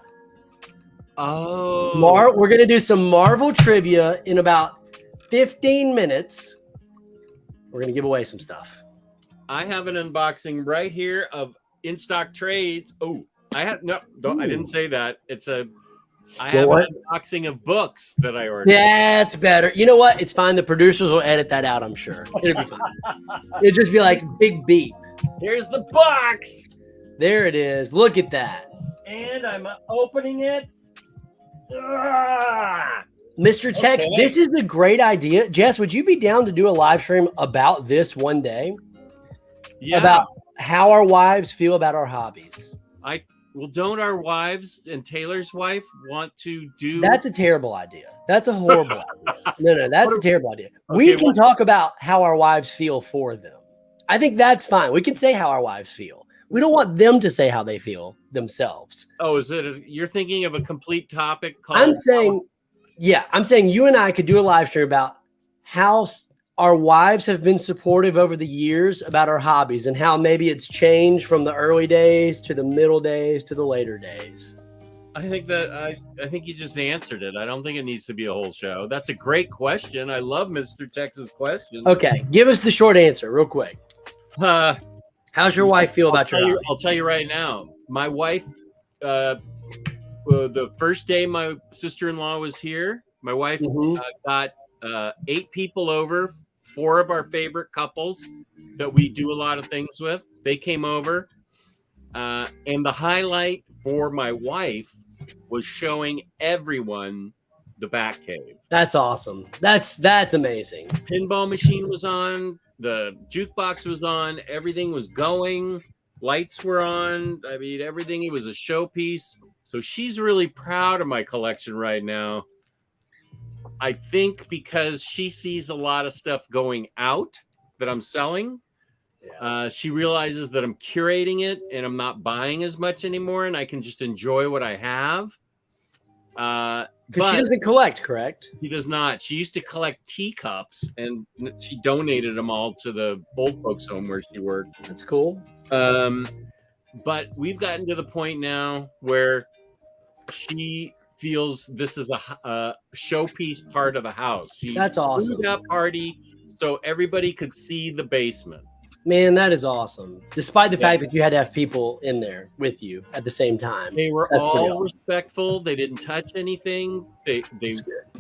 Oh. We're going to do some Marvel trivia in about 15 minutes. We're going to give away some stuff. I have an unboxing right here of in-stock trades. Oh, I didn't say that. I have an unboxing of books that I ordered. That's better. You know what? It's fine. The producers will edit that out, I'm sure. It'll be fine. It'll just be like big beep. Here's the box. There it is. Look at that. And I'm opening it. Mr. Tex, this is a great idea. Jess, would you be down to do a live stream about this one day? Yeah. About how our wives feel about our hobbies. Well, don't our wives and Taylor's wife want to do? That's a terrible idea. That's a horrible idea. No, that's a terrible idea. We can talk about how our wives feel for them. I think that's fine. We can say how our wives feel. We don't want them to say how they feel themselves. Oh, you're thinking of a complete topic called? I'm saying you and I could do a live stream about how our wives have been supportive over the years about our hobbies and how maybe it's changed from the early days to the middle days to the later days. I think you just answered it. I don't think it needs to be a whole show. That's a great question. I love Mr. Tex's question. Okay, give us the short answer real quick. How's your wife feel about your hobby? I'll tell you right now. My wife, the first day my sister-in-law was here, my wife got 8 people over, 4 of our favorite couples that we do a lot of things with. They came over, and the highlight for my wife was showing everyone the Batcave. That's awesome. That's amazing. Pinball machine was on, the jukebox was on, everything was going, lights were on. I mean, everything. It was a showpiece. So she's really proud of my collection right now. I think because she sees a lot of stuff going out that I'm selling. She realizes that I'm curating it and I'm not buying as much anymore, and I can just enjoy what I have. Because she doesn't collect, correct? She does not. She used to collect teacups, and she donated them all to the old folks home where she worked. That's cool. But we've gotten to the point now where she feels this is a showpiece part of the house. That's awesome. Threw that party so everybody could see the basement. Man, that is awesome. Despite the fact that you had to have people in there with you at the same time. They were all respectful. They didn't touch anything. They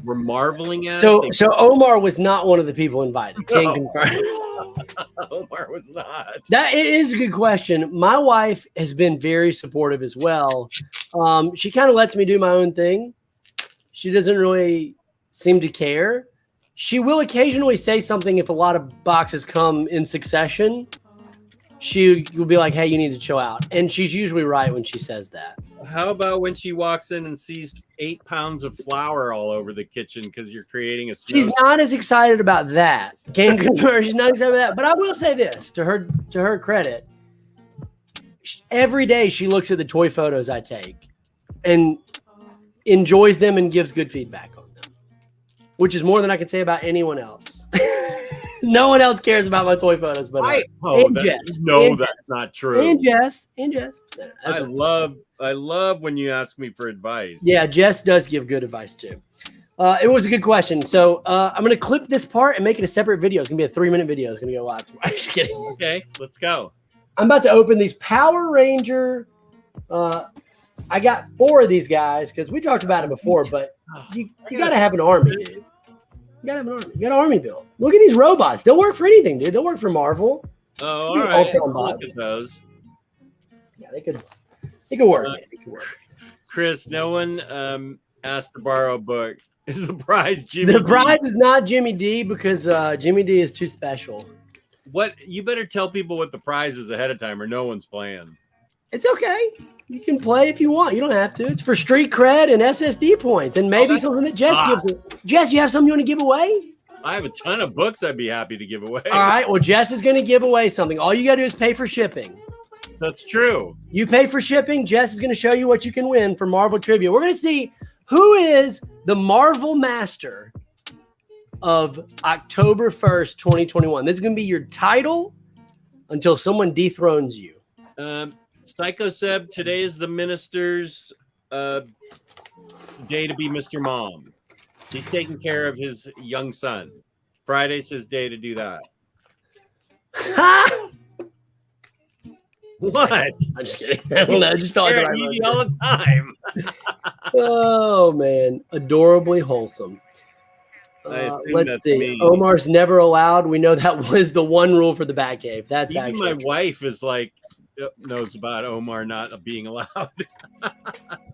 were marveling at. So Omar was not one of the people invited. Can No. confirm. Omar was not. That is a good question. My wife has been very supportive as well. She kind of lets me do my own thing. She doesn't really seem to care. She will occasionally say something if a lot of boxes come in succession. She will be like, hey, you need to chill out. And she's usually right when she says that. How about when she walks in and sees 8 pounds of flour all over the kitchen because you're creating a snow? She's not as excited about that. Can confirm she's not excited about that. But I will say this to her credit. Every day she looks at the toy photos I take and enjoys them and gives good feedback on them, which is more than I can say about anyone else. No one else cares about my toy photos, but Jess. No, that's not true. And Jess. I love when you ask me for advice. Yeah, Jess does give good advice too. It was a good question. So I'm going to clip this part and make it a separate video. It's going to be a 3-minute video. It's going to go live. I'm just kidding. Okay, let's go. I'm about to open these Power Ranger. I got 4 of these guys because we talked about it before, but you got to have an army, dude. You got to have an army. You got an army built. Look at these robots. They'll work for anything, dude. They'll work for Marvel. Oh, all right. Look at those. Yeah, they could work. They could work. Chris, no one asked to borrow a book. Is the prize Jimmy? The prize is not Jimmy D because Jimmy D is too special. What? You better tell people what the prize is ahead of time, or no one's playing. It's okay. You can play if you want. You don't have to. It's for street cred and SSD points, and maybe something that Jess gives. Jess, you have something you want to give away? I have a ton of books I'd be happy to give away. All right. Well, Jess is going to give away something. All you got to do is pay for shipping. That's true. You pay for shipping. Jess is going to show you what you can win for Marvel Trivia. We're going to see who is the Marvel Master of October 1st, 2021. This is going to be your title until someone dethrones you. Psycho Seb, today is the minister's day to be Mr. Mom. He's taking care of his young son. Friday's his day to do that. What? I'm just kidding. I don't know. I just felt like eating all the time. Oh, man. Adorably wholesome. Let's see. Me. Omar's never allowed. We know that was the one rule for the Batcave. That's even actually my wife is like, knows about Omar not being allowed.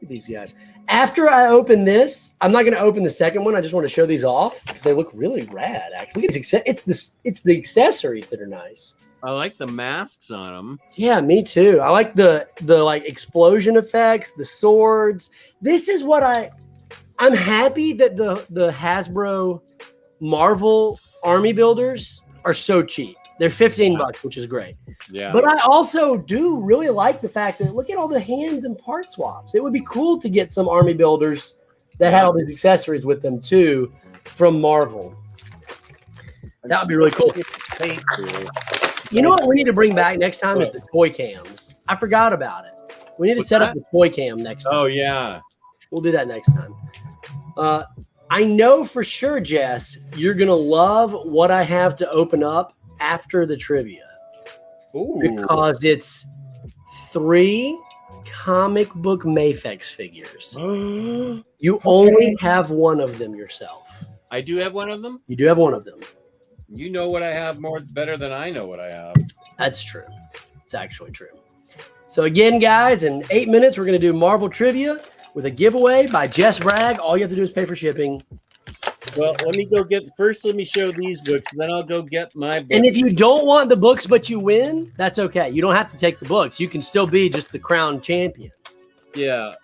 These guys. After I open this, I'm not going to open the second one. I just want to show these off because they look really rad. Actually, it's the accessories that are nice. I like the masks on them. Yeah, me too. I like the like explosion effects, the swords. This is what I'm happy that the Hasbro Marvel army builders are so cheap. They're $15, which is great. Yeah. But I also do really like the fact that look at all the hands and part swaps. It would be cool to get some army builders that had all these accessories with them too from Marvel. That would be really cool. You know what we need to bring back next time is the toy cams. I forgot about it. We need to set up the toy cam next time. Oh, yeah. We'll do that next time. I know for sure, Jess, you're going to love what I have to open up after the trivia. Ooh. Because it's 3 comic book Mafex figures. You only have one of them yourself. I do have one of them? You do have one of them. You know what I have better than I know what I have. That's true. It's actually true. So again, guys, in 8 minutes, we're going to do Marvel Trivia with a giveaway by Jess Bragg. All you have to do is pay for shipping. Well, let me show these books, then I'll go get my book. And if you don't want the books but you win, that's okay. You don't have to take the books. You can still be just the crown champion. Yeah.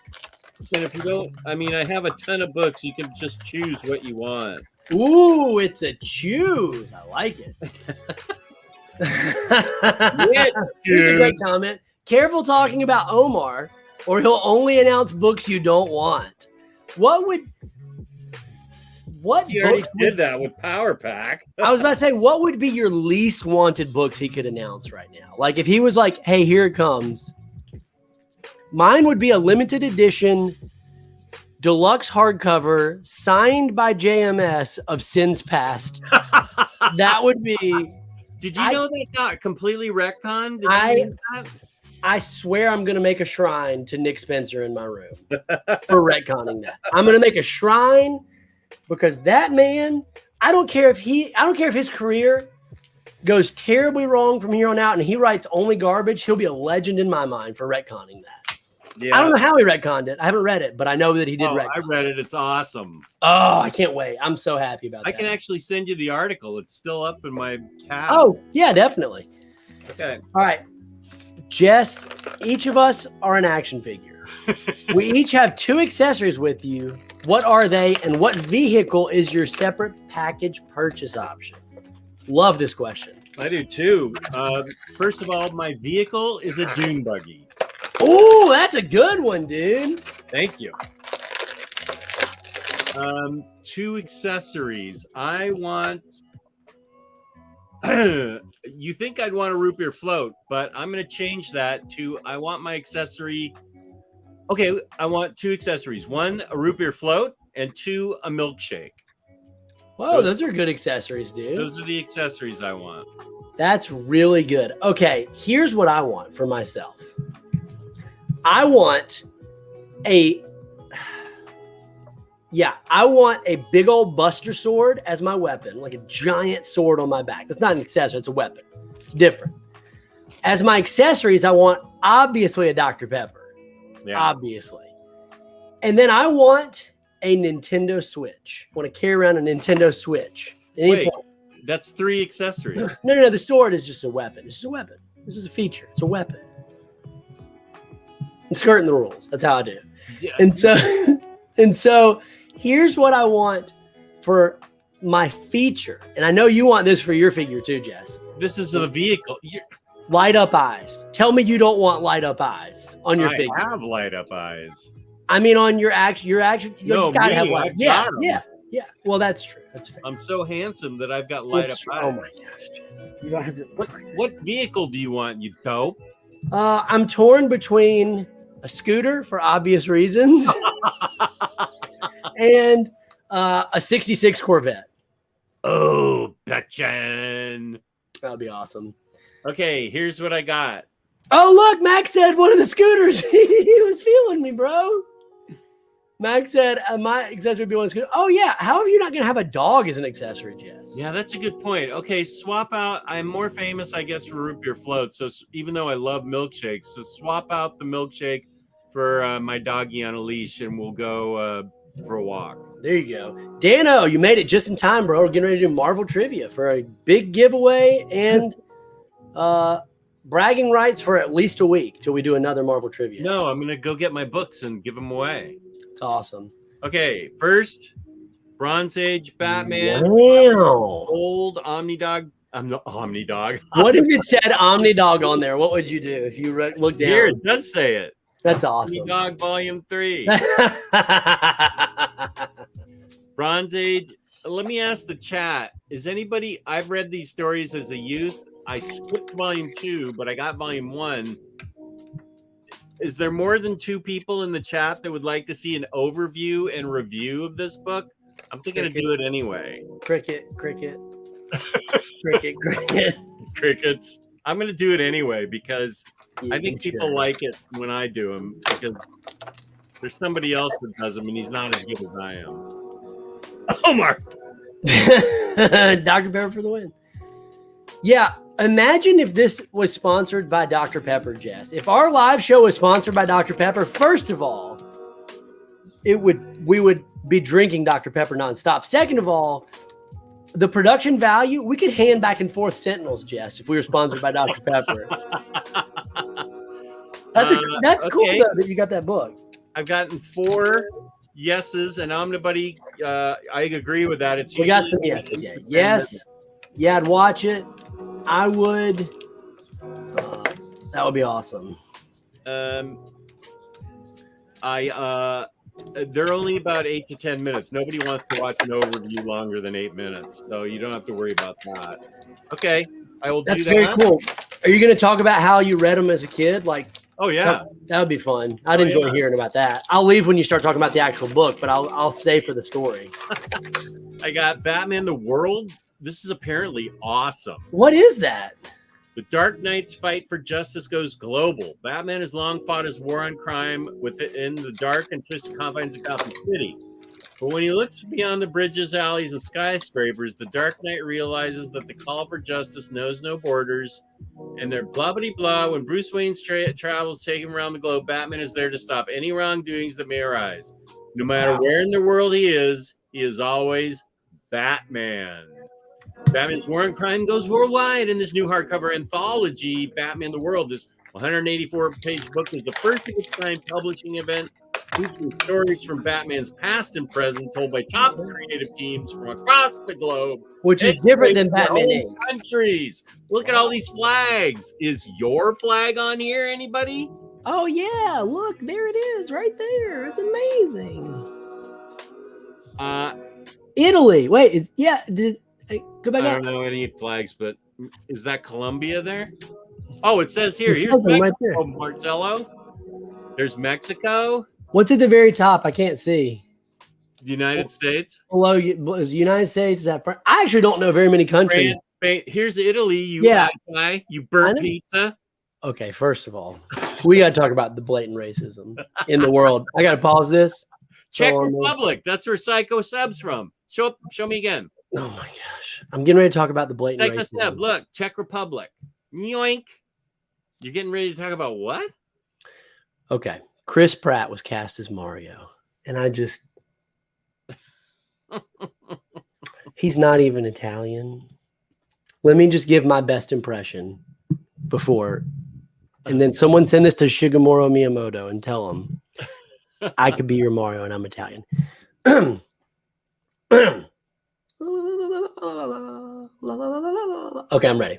And if you don't, I mean, I have a ton of books. You can just choose what you want. Ooh, it's a choose. I like it. Here's a great comment. Careful talking about Omar, or he'll only announce books you don't want. He already did that with Power Pack. I was about to say, what would be your least wanted books he could announce right now? Like if he was like, hey, here it comes. Mine would be a limited edition deluxe hardcover signed by JMS of Sins Past. That would be. Did you know that got completely retconned? I swear I'm going to make a shrine to Nick Spencer in my room for retconning that. I'm going to make a shrine because that man, I don't care if his career goes terribly wrong from here on out and he writes only garbage, he'll be a legend in my mind for retconning that. Yeah. I don't know how he retconned it. I haven't read it, but I know that he did retcon. I read it. It's awesome. Oh, I can't wait. I'm so happy about that. I can actually send you the article. It's still up in my tab. Oh, yeah, definitely. Okay. All right. Jess, each of us are an action figure. We each have 2 accessories with you. What are they, and what vehicle is your separate package purchase option? Love this question. I do too. First of all, my vehicle is a dune buggy. Oh, that's a good one, dude. Thank you. 2 accessories. I want. You think I'd want a root beer float, but I'm going to change that to I want my accessory. Okay, I want 2 accessories. 1, a root beer float, and 2, a milkshake. Whoa, those are good accessories, dude. Those are the accessories I want. That's really good. Okay, here's what I want for myself. I want a big old Buster sword as my weapon, like a giant sword on my back. That's not an accessory, it's a weapon. It's different. As my accessories, I want obviously a Dr. Pepper. Yeah. Obviously. And then I want a Nintendo Switch. I want to carry around a Nintendo Switch. Wait, that's 3 accessories. No. The sword is just a weapon. It's just a weapon. This is a feature. It's a weapon. I'm skirting the rules. That's how I do. Yeah. And so here's what I want for my feature. And I know you want this for your figure too, Jess. This is the vehicle. Light up eyes. Tell me you don't want light up eyes on your figure. I have light up eyes. I mean, on your action, no, gotta me, have light. Yeah. Well, that's true. That's fair. I'm so handsome that I've got light up eyes. Oh my gosh, Jess. You don't have to. What vehicle do you want, you dope? I'm torn between a scooter for obvious reasons and a 66 Corvette. Oh, Betchen. That'll be awesome. Okay, here's what I got. Oh, look, Max said one of the scooters. He was feeling me, bro. Max said my accessory would be one scooter. Oh, yeah. How are you not going to have a dog as an accessory, Jess? Yeah, that's a good point. Okay, swap out. I'm more famous, I guess, for root beer float. So even though I love milkshakes, so swap out the milkshake for my doggy on a leash, and we'll go for a walk. There you go. Dano, you made it just in time, bro. We're getting ready to do Marvel trivia for a big giveaway and bragging rights for at least a week till we do another Marvel trivia. No, I'm going to go get my books and give them away. It's awesome. Okay, first, Bronze Age Batman. Wow. Old Omnidog. I'm the Omnidog. What if it said Omnidog on there? What would you do if you looked down? Here, it does say it. That's awesome. Omnidog Volume 3. Bronze Age. Let me ask the chat. Is anybody, I've read these stories as a youth. I skipped Volume 2, but I got Volume 1. Is there more than 2 people in the chat that would like to see an overview and review of this book? I'm thinking to do it anyway. Cricket. Crickets. I'm going to do it anyway because I think people like it when I do them because there's somebody else that does them and he's not as good as I am. Omar. Dr. Pepper for the win. Yeah. Imagine if this was sponsored by Dr. Pepper, Jess. If our live show was sponsored by Dr. Pepper, first of all, we would be drinking Dr. Pepper nonstop. Second of all, the production value, we could hand back and forth Sentinels, Jess, if we were sponsored by Dr. Pepper. That's cool, though, that you got that book. I've gotten 4 yeses, and Omnibuddy, I agree with that. We got some yeses. Yeah. Yes. Yeah, I'd watch it. I would. That would be awesome. They're only about 8 to 10 minutes. Nobody wants to watch an overview longer than 8 minutes, so you don't have to worry about that. Okay, I will do that. That's very cool. Are you going to talk about how you read them as a kid? Like, oh yeah, that would be fun. I'd enjoy hearing about that. I'll leave when you start talking about the actual book, but I'll stay for the story. I got Batman: The World. This is apparently awesome. What is that? The Dark Knight's fight for justice goes global. Batman has long fought his war on crime within the dark and twisted confines of Gotham City. But when he looks beyond the bridges, alleys, and skyscrapers, the Dark Knight realizes that the call for justice knows no borders, and they're blah-blah-blah. When Bruce Wayne's travels take him around the globe, Batman is there to stop any wrongdoings that may arise. No matter where in the world he is always Batman. Batman's War and Crime goes worldwide in this new hardcover anthology, Batman the World. This 184-page book is the first of its kind publishing event featuring stories from Batman's past and present told by top creative teams from across the globe. Which is different than Batman Inc. Countries. Look at all these flags. Is your flag on here, anybody? Oh, yeah. Look, there it is right there. It's amazing. Italy. Wait, go back I up. don't know any flags, but is that Colombia there? Oh, it says here. There's Here's something Mexico, right there. Marcelo. There's Mexico. What's at the very top? I can't see. The United States. Below you, is the United States. Is that front? I actually don't know very many countries. France, Spain. Here's Italy. You burnt pizza. Okay, first of all, we got to talk about the blatant racism in the world. I got to pause this. Czech Republic. That's where Psycho Seb's from. Show me again. Oh my gosh. I'm getting ready to talk about the blatant Psycho racism. Seb, look, Czech Republic. Yoink. You're getting ready to talk about what? Okay. Chris Pratt was cast as Mario. And I just... He's not even Italian. Let me just give my best impression before... And then someone send this to Shigemuro Miyamoto and tell him I could be your Mario and I'm Italian. Okay, I'm ready.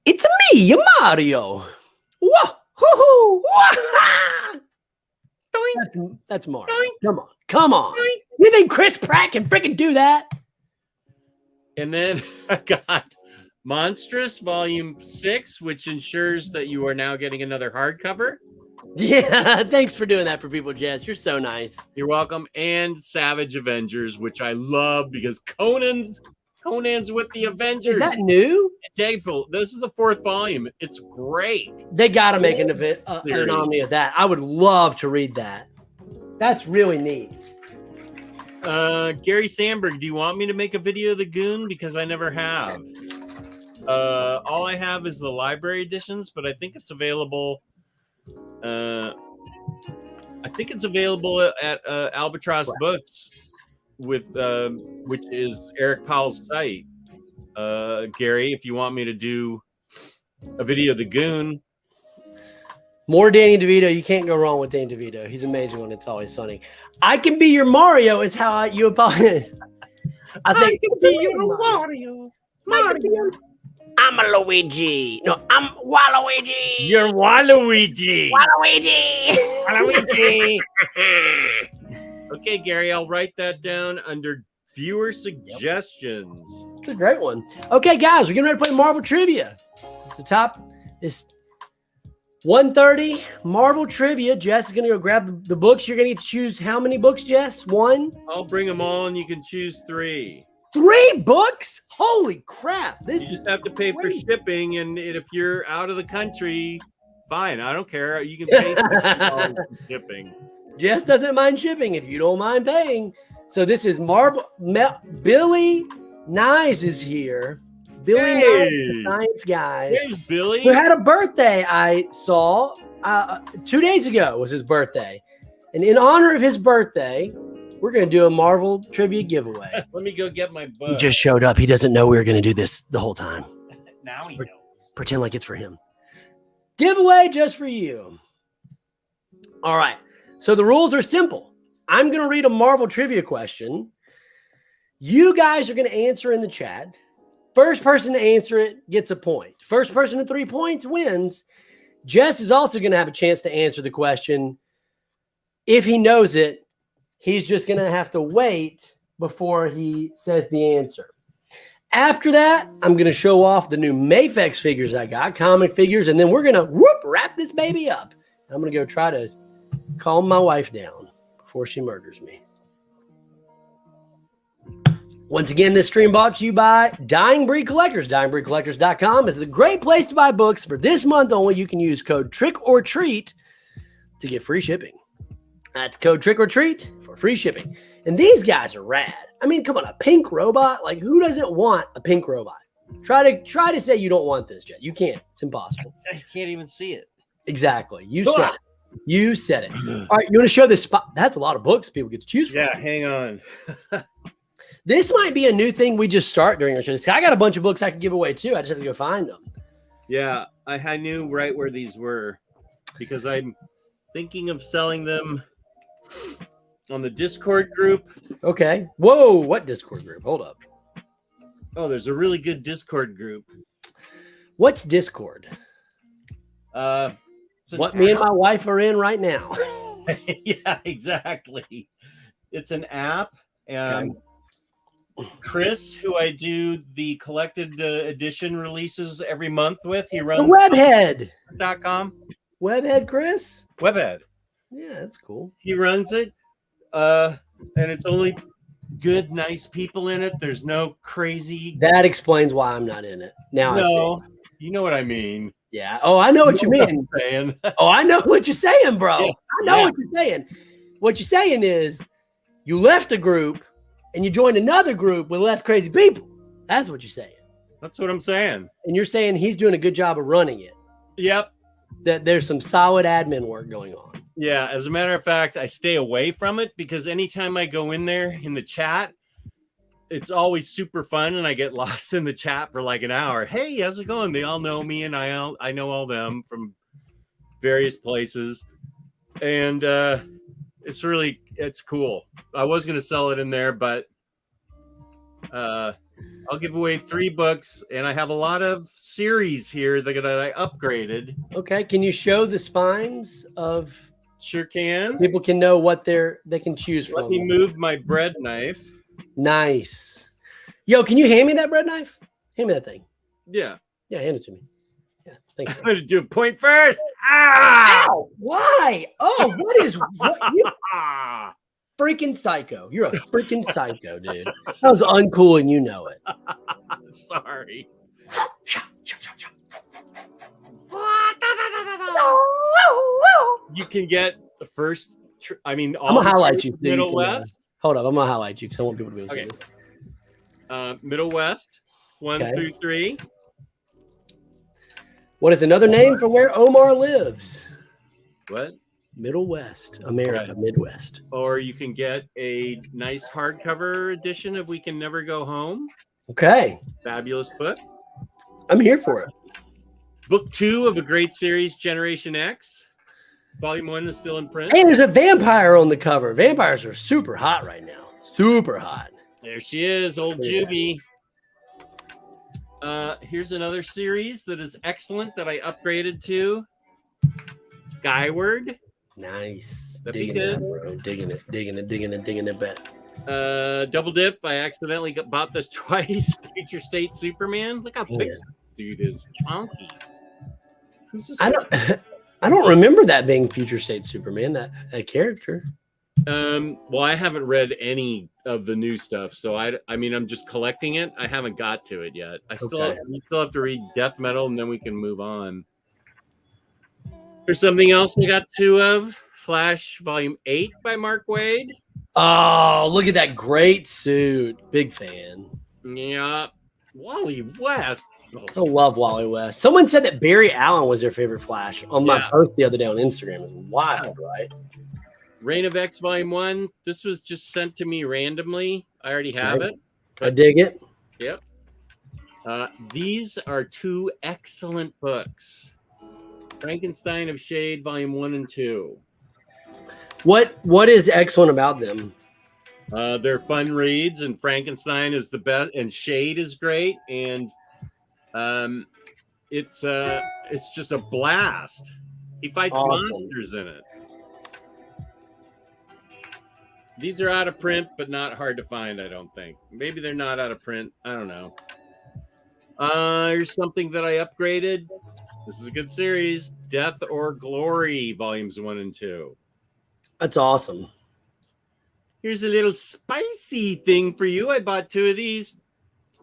It's me, your Mario. That's Mario. Come on. You think Chris Pratt can freaking do that? And then I got Monstrous Volume 6, which ensures that you are now getting another hardcover. Yeah, thanks for doing that for people, Jess. You're so nice. You're welcome. And Savage Avengers, which I love because Conan's with the Avengers. Is that new? Deadpool. This is the 4th volume. It's great. They got to make an omni of that. I would love to read that. That's really neat. Gary Sandberg, do you want me to make a video of the Goon? Because I never have. All I have is the library editions, but I think it's available. I think it's available at Albatross Books, with which is Eric Powell's site. Gary, if you want me to do a video of the Goon. More Danny DeVito. You can't go wrong with Danny DeVito. He's amazing when It's Always Sunny. I can be your Mario is how you apologize. I can be your Mario. I'm a Luigi. No, I'm Waluigi. You're Waluigi. Waluigi. Okay, Gary, I'll write that down under viewer suggestions. It's a great one. Okay, guys, we're getting ready to play Marvel Trivia. It's the top. It's 1:30 Marvel Trivia. Jess is going to go grab the books. You're going to get to choose how many books, Jess? 1? I'll bring them all, and you can choose 3. 3 books? Holy crap. You just have to pay for shipping, and if you're out of the country, fine. I don't care. You can pay $60 for shipping. Jess doesn't mind shipping if you don't mind paying. So this is Marvel. Billy Nyes is here. Billy Nyes, the science guys. Here's Billy. Who had a birthday I saw 2 days ago was his birthday. And in honor of his birthday, we're going to do a Marvel trivia giveaway. Let me go get my book. He just showed up. He doesn't know we were going to do this the whole time. Now he knows. Pretend like it's for him. Giveaway just for you. All right. So the rules are simple. I'm going to read a Marvel trivia question. You guys are going to answer in the chat. First person to answer it gets a point. First person to 3 points wins. Jess is also going to have a chance to answer the question. If he knows it, he's just going to have to wait before he says the answer. After that, I'm going to show off the new Mafex figures I got, comic figures, and then we're going to wrap this baby up. I'm going to go try to calm my wife down before she murders me. Once again, this stream brought to you by Dying Breed Collectors. DyingBreedCollectors.com is a great place to buy books. For this month only, you can use code TRICK OR TREAT to get free shipping. That's code TRICK OR TREAT for store, free shipping. And these guys are rad. I mean, come on, a pink robot? Like, who doesn't want a pink robot? Try to say you don't want this, Jet. You can't. It's impossible. I can't even see it. Exactly. You said it. You said it. All right, you want to show this spot? That's a lot of books people get to choose from. Yeah, hang on. This might be a new thing we just start during our show. I got a bunch of books I could give away too. I just have to go find them. Yeah, I knew right where these were because I'm thinking of selling them on the Discord group. Okay. Whoa, what Discord group? Hold up. Oh, there's a really good Discord group. What's Discord? What me and my wife are in right now. Yeah, exactly. It's an app. Chris, who I do the collected edition releases every month with, he runs Webhead.com. Webhead Chris? Webhead. Yeah, that's cool. He runs it. And it's only good, nice people in it. There's no crazy. That explains why I'm not in it. Now I see. You know what I mean. Yeah. Oh, I know what you mean. Oh, I know what you're saying, bro. Yeah. I know what you're saying. What you're saying is you left a group and you joined another group with less crazy people. That's what you're saying. That's what I'm saying. And you're saying he's doing a good job of running it. Yep. That there's some solid admin work going on. Yeah. As a matter of fact, I stay away from it because anytime I go in there in the chat, it's always super fun, and I get lost in the chat for like an hour. Hey, how's it going? They all know me, and I know all them from various places, and it's cool. I was going to sell it in there, but I'll give away 3 books, and I have a lot of series here that I upgraded. Okay, can you show the spines of? Sure can. People can know what they can choose from. Let me move my bread knife. Nice. Yo, can you hand me that bread knife? Hand me that thing. Yeah. Yeah, hand it to me. Yeah, thank you. I'm going to do a point first. Ah! Ow! Why? Oh, what you freaking psycho. You're a freaking psycho, dude. That was uncool and you know it. Sorry. You can get the first, I'm going to highlight you. Middle West. Hold up, I'm going to highlight you because I want people to be able to see it. Middle West, 1 through 3. What is another name for where Omar lives? What? Middle West, America, right. Midwest. Or you can get a nice hardcover edition of We Can Never Go Home. Okay. Fabulous book. I'm here for it. Book 2 of a great series, Generation X. Volume 1 is still in print. Hey, there's a vampire on the cover. Vampires are super hot right now. Super hot. There she is, old Juvie. Here's another series that is excellent that I upgraded to. Skyward. Nice. That'd be good. Bro. Digging it back. Double dip. I accidentally bought this twice. Future State Superman. Look how big that dude is. Chunky. Who's this? I don't remember that being Future State Superman, that character. Well, I haven't read any of the new stuff, so I mean, I'm just collecting it. I haven't got to it yet. We still have to read Death Metal, and then we can move on. There's something else I got 2 of. Flash Volume 8 by Mark Waid. Oh, look at that great suit. Big fan. Yeah. Wally West. I love Wally West. Someone said that Barry Allen was their favorite Flash on my post the other day on Instagram. It was wild, right? Reign of X Volume 1. This was just sent to me randomly. I already have it. I dig it. Yep. These are 2 excellent books. Frankenstein of Shade, Volume 1 and 2. What is excellent about them? They're fun reads, and Frankenstein is the best, and Shade is great, and it's just a blast. He fights monsters in it. These are out of print, but not hard to find, I don't think. Maybe they're not out of print. I don't know. Here's something that I upgraded. This is a good series. Death or Glory, Volumes 1 and 2. That's awesome. Here's a little spicy thing for you. I bought 2 of these.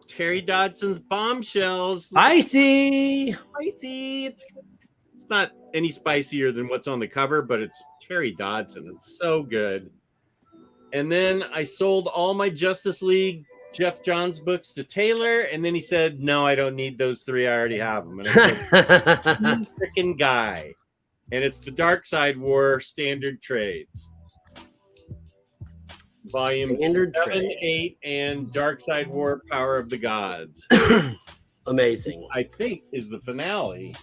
Terry Dodson's Bombshells. Spicy. Spicy. It's not any spicier than what's on the cover, but it's Terry Dodson. It's so good. And then I sold all my Justice League Jeff Johns books to Taylor, and then he said, "No, I don't need those 3. I already have them." And I said, "You freaking guy!" And it's the Dark Side War standard trades, volume Standard 7, trades. 8, and Dark Side War: Power of the Gods. Amazing. I think is the finale.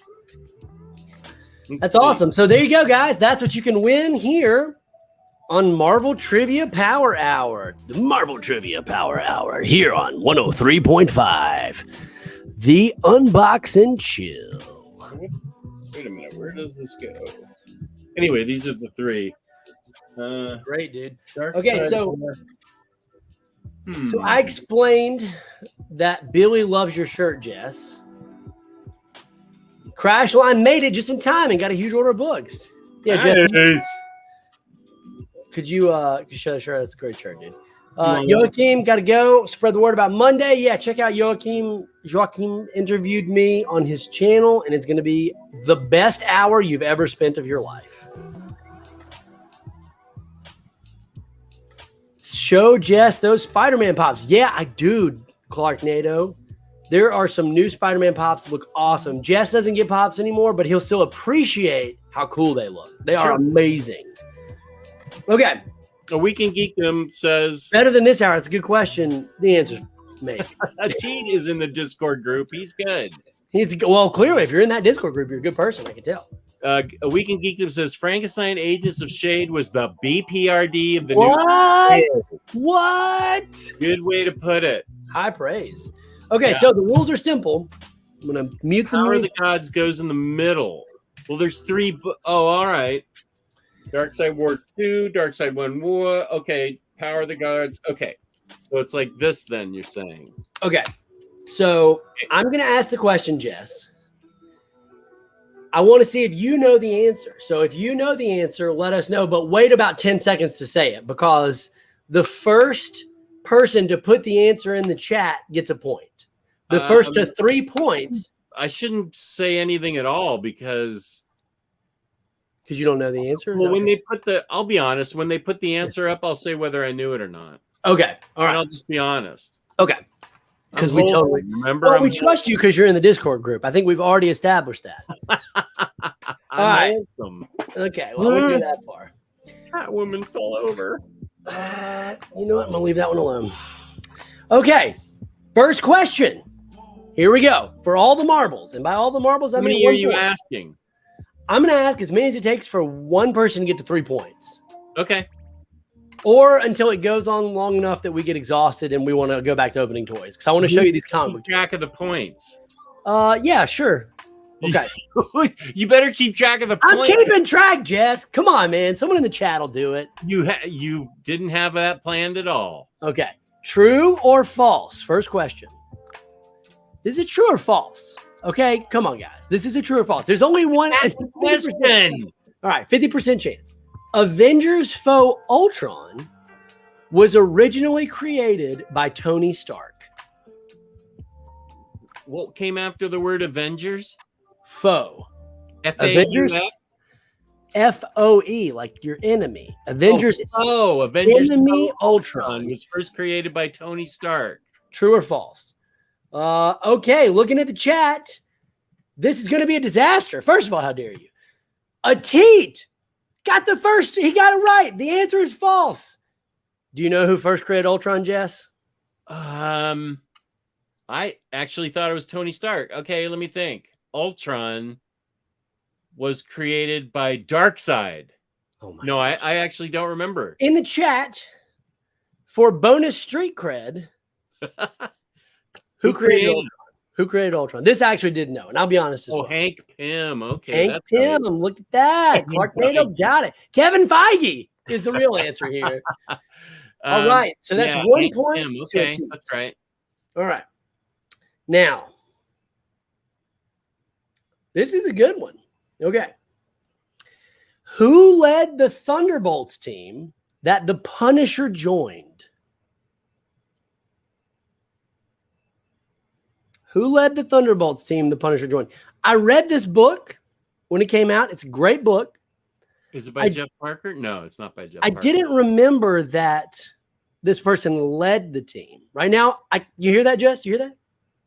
That's awesome. So there you go, guys. That's what you can win here on Marvel Trivia Power Hour. It's the Marvel Trivia Power Hour here on 103.5. The Unbox and Chill. Wait a minute. Where does this go? Anyway, these are the 3. Great, dude. Dark Okay, Side so War. So I explained that Billy loves your shirt, Jess. Crash Line made it just in time and got a huge order of books. Yeah, Jess. Nice. Could you show the shirt? That's a great shirt, dude. Joachim, got to go. Spread the word about Monday. Yeah, check out Joachim. Joachim interviewed me on his channel, and it's going to be the best hour you've ever spent of your life. Show Jess those Spider-Man pops. Yeah, I do, Clark Nato. There are some new Spider-Man pops that look awesome. Jess doesn't get pops anymore, but he'll still appreciate how cool they look. They are amazing. Okay. A Week in Geekdom says better than this hour. It's a good question. The answer's maybe. Teed is in the Discord group. He's good. Well, clearly, if you're in that Discord group, you're a good person. I can tell. A Week in Geekdom says Frankenstein Agents of Shade was the BPRD of the what? new. What? Good way to put it. High praise. Okay, so the rules are simple. I'm going to mute the Power of the Gods goes in the middle. Well, there's 3. All right. Dark Side War 2, Dark Side 1 War. Okay. Power of the Gods. Okay. So it's like this then, you're saying. Okay. So I'm going to ask the question, Jess. I want to see if you know the answer. So if you know the answer, let us know, but wait about 10 seconds to say it because the first person to put the answer in the chat gets a point. The first to 3 points. I shouldn't say anything at all because you don't know the answer. Well, when they put I'll be honest. When they put the answer up, I'll say whether I knew it or not. Okay, all right. And I'll just be honest. Okay, because we totally remember. Well, we trust you because you're in the Discord group. I think we've already established that. All right. Okay, well, we do that far. Catwoman fell over. You know what? I'm gonna leave that one alone. Okay, first question. Here we go for all the marbles, and by all the marbles, I mean how many are you asking? I'm gonna ask as many as it takes for one person to get to 3 points. Okay. Or until it goes on long enough that we get exhausted and we want to go back to opening toys because I want to show you these comic book track of the points. Yeah, sure. Okay. You better keep track of the points. points. I'm keeping track, Jess. Come on, man. Someone in the chat will do it. You didn't have that planned at all. Okay. True or false? First question. Is it true or false? Okay, come on, guys. This is a true or false. There's only one question. All right, 50% chance. Avengers Foe Ultron was originally created by Tony Stark. What came after the word Avengers? Foe. Avengers. F-O-E, like your enemy. Avengers. Avengers Enemy Ultron was first created by Tony Stark. True or false? Okay, looking at the chat, this is going to be a disaster. First of all, how dare you? A Teat got he got it right. The answer is false. Do you know who first created Ultron, Jess? I actually thought it was Tony Stark. Okay, let me think. Ultron was created by Darkseid. Oh my! No, I actually don't remember. In the chat, for bonus street cred, Who created Ultron? Who created Ultron? This I actually didn't know, and I'll be honest as well. Hank Pym. Okay. Hank Pym. Right. Look at that. Clark Nato got it. Kevin Feige is the real answer here. All right. So that's 1 Hank point. Pym. Okay. That's right. All right. Now, this is a good one. Okay. Who led the Thunderbolts team that the Punisher joined? Who led the Thunderbolts team the Punisher joined? I read this book when it came out. It's a great book. Is it by Jeff Parker? No, it's not by Jeff I Parker. didn't remember that this person led the team. Right now, you hear that, Jess? You hear that?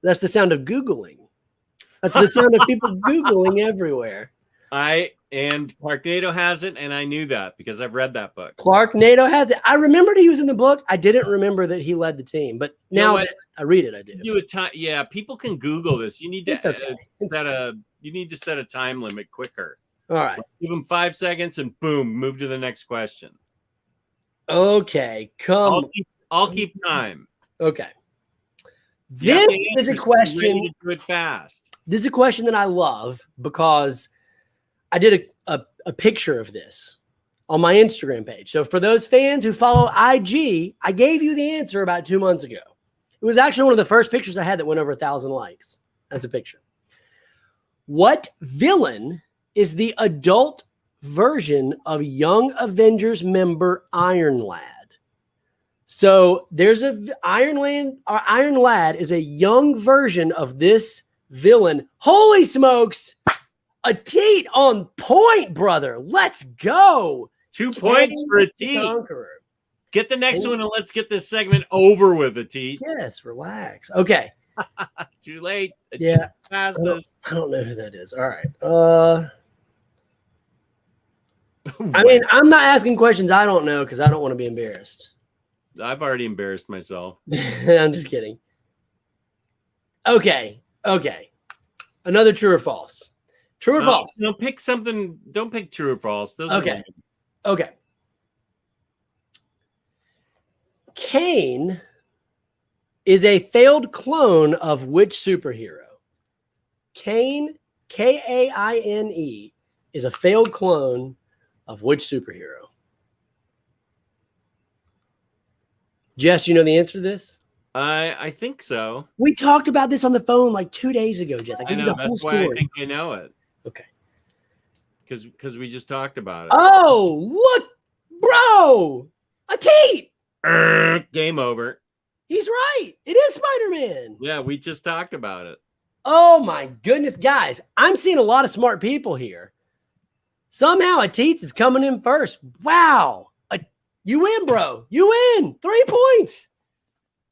That's the sound of Googling. That's the sound of people Googling everywhere. And Clarknado has it, and I knew that because I've read that book. Clarknado has it. I remembered he was in the book. I didn't remember that he led the team, but now that I read it, I do. Do a time. Yeah, people can Google this. You need to set a time limit quicker. All right. Give them 5 seconds, and boom, move to the next question. Okay, I'll keep time. Okay. This is a question. Do it fast. This is a question that I love because I did a picture of this on my Instagram page. So for those fans who follow IG, I gave you the answer about 2 months ago. It was actually one of the first pictures I had that went over 1,000 likes. That's a picture. What villain is the adult version of Young Avengers member Iron Lad? So there's Iron Lad is a young version of this villain. Holy smokes! A teat on point, brother. Let's go. 2 points for a teat. Get the next one and let's get this segment over with, a teat. Yes, relax. Okay. Too late. Yeah. I don't know who that is. All right. I mean, I'm not asking questions I don't know because I don't want to be embarrassed. I've already embarrassed myself. I'm just kidding. Okay. Another true or false. True or false? No, pick something. Don't pick true or false. Those okay. Kane is a failed clone of which superhero? Kane, K-A-I-N-E, is a failed clone of which superhero? Jess, you know the answer to this? I think so. We talked about this on the phone like 2 days ago, Jess. I gave you the whole story. That's why I think I know it. Okay. Because we just talked about it. Oh, look, bro. A teat. Game over. He's right. It is Spider-Man. Yeah, we just talked about it. Oh, my goodness. Guys, I'm seeing a lot of smart people here. Somehow a teats is coming in first. Wow. You win, bro. You win. 3 points.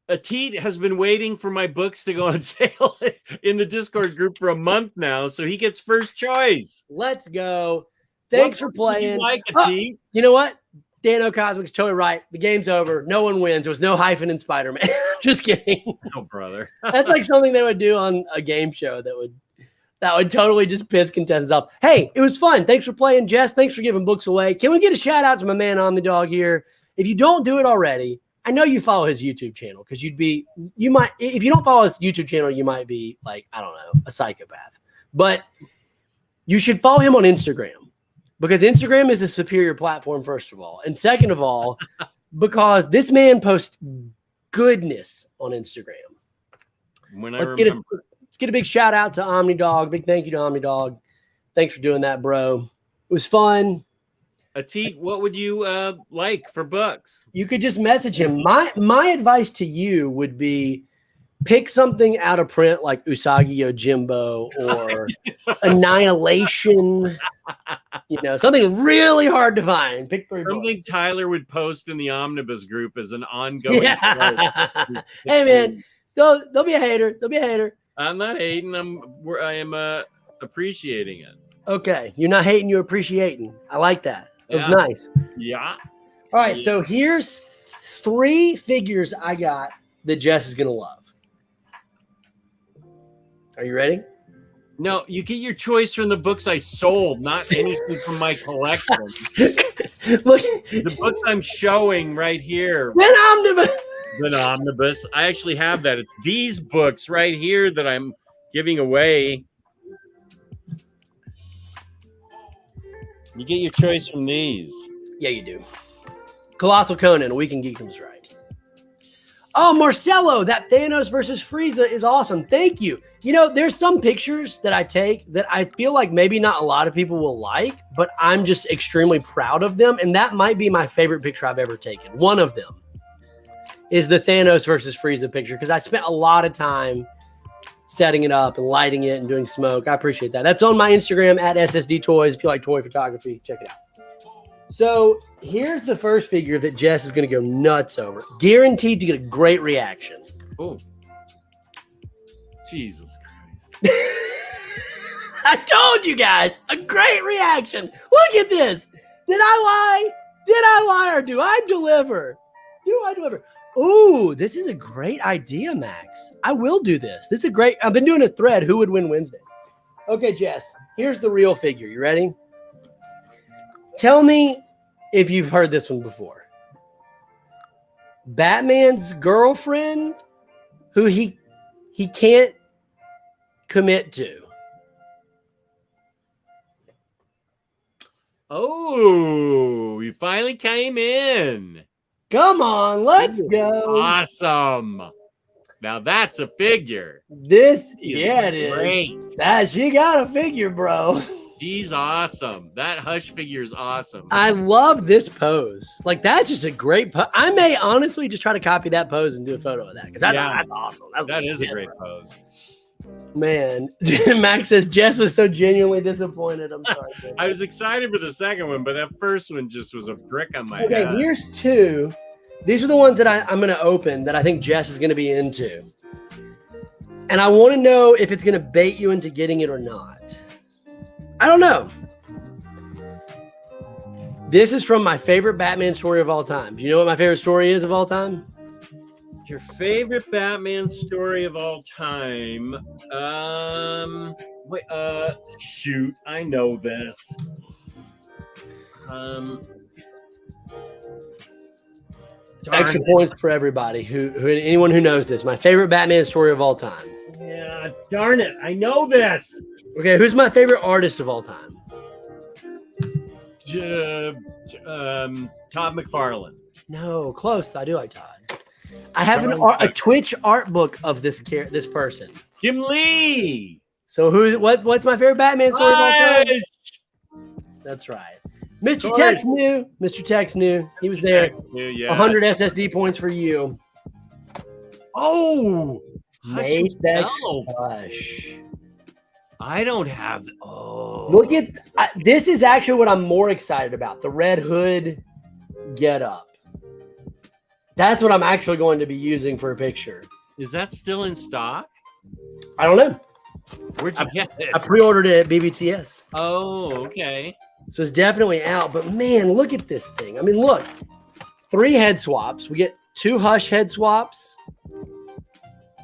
A teat has been waiting for my books to go on sale in the Discord group for a month now, so he gets first choice. Let's go. Thanks for playing. You like a teat? You know what? Dan O'Cosmic's totally right. The game's over. No one wins. There was no hyphen in Spider-Man. Just kidding. Oh, brother. That's like something they would do on a game show that would totally just piss contestants off. Hey, it was fun. Thanks for playing, Jess. Thanks for giving books away. Can we get a shout out to my man Omnidog here? If you don't do it already, I know you follow his YouTube channel because you might, if you don't follow his YouTube channel, you might be like, I don't know, a psychopath. But you should follow him on Instagram because Instagram is a superior platform, first of all. And second of all, because this man posts goodness on Instagram. Let's get a big shout out to Omnidog. Big thank you to Omnidog. Thanks for doing that, bro. It was fun. Ateet, what would you like for books? You could just message him. My advice to you would be pick something out of print like Usagi Yojimbo or Annihilation. Something really hard to find. Pick 3 books. Something Tyler would post in the Omnibus group as an ongoing. Yeah. Hey man, don't be a hater. Don't be a hater. I'm not hating. I am appreciating it. Okay, you're not hating. You're appreciating. I like that. It was nice. Yeah. All right, so here's 3 figures I got that Jess is going to love. Are you ready? No, you get your choice from the books I sold, not anything from my collection. Look, the books I'm showing right here. The Omnibus. I actually have that. It's these books right here that I'm giving away. You get your choice from these. Yeah, you do. Colossal Conan, We Can Geekdom's right. Oh, Marcelo, that Thanos versus Frieza is awesome. Thank you. There's some pictures that I take that I feel like maybe not a lot of people will like, but I'm just extremely proud of them. And that might be my favorite picture I've ever taken. One of them is the Thanos versus Frieza picture because I spent a lot of time setting it up and lighting it and doing smoke. I appreciate that. That's on my Instagram at SSD Toys. If you like toy photography, check it out. So here's the first figure that Jess is going to go nuts over. Guaranteed to get a great reaction. Oh, Jesus Christ. I told you guys, a great reaction. Look at this. Did I lie? Did I lie or do I deliver? Do I deliver? Ooh, this is a great idea, Max. I will do this. This is a great, I've been doing a thread. Who would win Wednesdays? Okay, Jess, here's the real figure. You ready? Tell me if you've heard this one before. Batman's girlfriend who he can't commit to. Oh, you finally came in. Come on, let's go. Awesome. Now that's a figure. This, yeah, it is. Great. She got a figure, bro. She's awesome. That Hush figure is awesome. I love this pose. Like, that's just a great pose. I may honestly just try to copy that pose and do a photo of that because that's awesome. That is a great pose. Man, Max says Jess was so genuinely disappointed. I'm sorry. I was excited for the second one, but that first one just was a brick on my head. Here's two. These are the ones that I'm going to open that I think Jess is going to be into. And I want to know if it's going to bait you into getting it or not. I don't know. This is from my favorite Batman story of all time. Do you know what my favorite story is of all time? Your favorite Batman story of all time? Shoot, I know this. Extra points for everybody who anyone who knows this. My favorite Batman story of all time. Yeah, darn it, I know this. Okay, who's my favorite artist of all time? Todd McFarlane. No, close. I do like Todd. I have a Twitch art book of this person. Jim Lee. So what's my favorite Batman story of all time? That's right. Mr. Tex knew. Mr. Tex knew. He was there. 100 SSD points for you. Oh, Hush. I don't have. Oh, look at this. Is actually what I'm more excited about. The Red Hood get up. That's what I'm actually going to be using for a picture. Is that still in stock? I don't know. Where'd you get it? I pre-ordered it at BBTS. Oh, okay. So it's definitely out. But man, look at this thing. I mean, look. 3 head swaps. We get 2 Hush head swaps.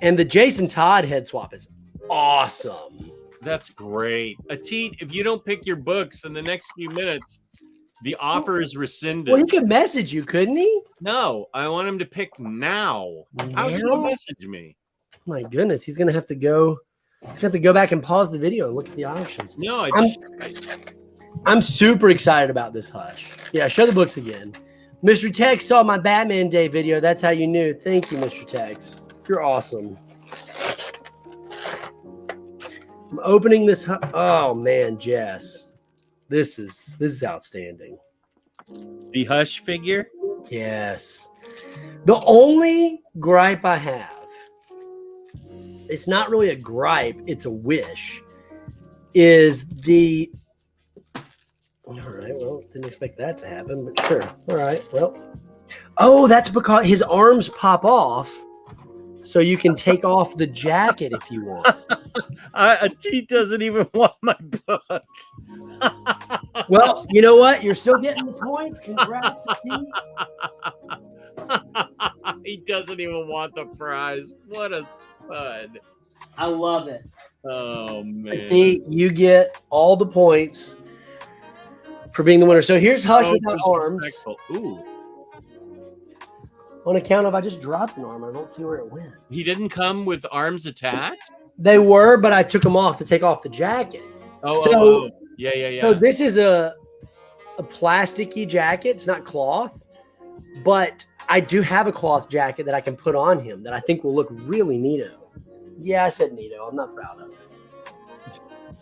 And the Jason Todd head swap is awesome. That's great. Ateet, if you don't pick your books in the next few minutes, the offer is rescinded. Well, he could message you, couldn't he? No, I want him to pick now. How's he going to message me? My goodness, he's going to have to go. He's going to have to go back and pause the video and look at the options. No, I'm super excited about this Hush. Yeah, show the books again. Mr. Tex saw my Batman Day video. That's how you knew. Thank you, Mr. Tex. You're awesome. I'm opening this. Oh man, Jess. This is outstanding. The Hush figure? Yes. The only gripe I have, it's not really a gripe, it's a wish, is the... All right, well, didn't expect that to happen, but sure. All right, well. Oh, that's because his arms pop off, so you can take off the jacket if you want. Ateet doesn't even want my books. Well, you know what? You're still getting the points. Congrats, Ateet. He doesn't even want the prize. What a spud. I love it. Oh, man. Ateet, you get all the points for being the winner. So here's Hush without arms. Ooh. On account of I just dropped an arm. I don't see where it went. He didn't come with arms attached? They were, but I took them off to take off the jacket. Oh. Yeah. So this is a plasticky jacket. It's not cloth, but I do have a cloth jacket that I can put on him that I think will look really neato. Yeah, I said neato. I'm not proud of it.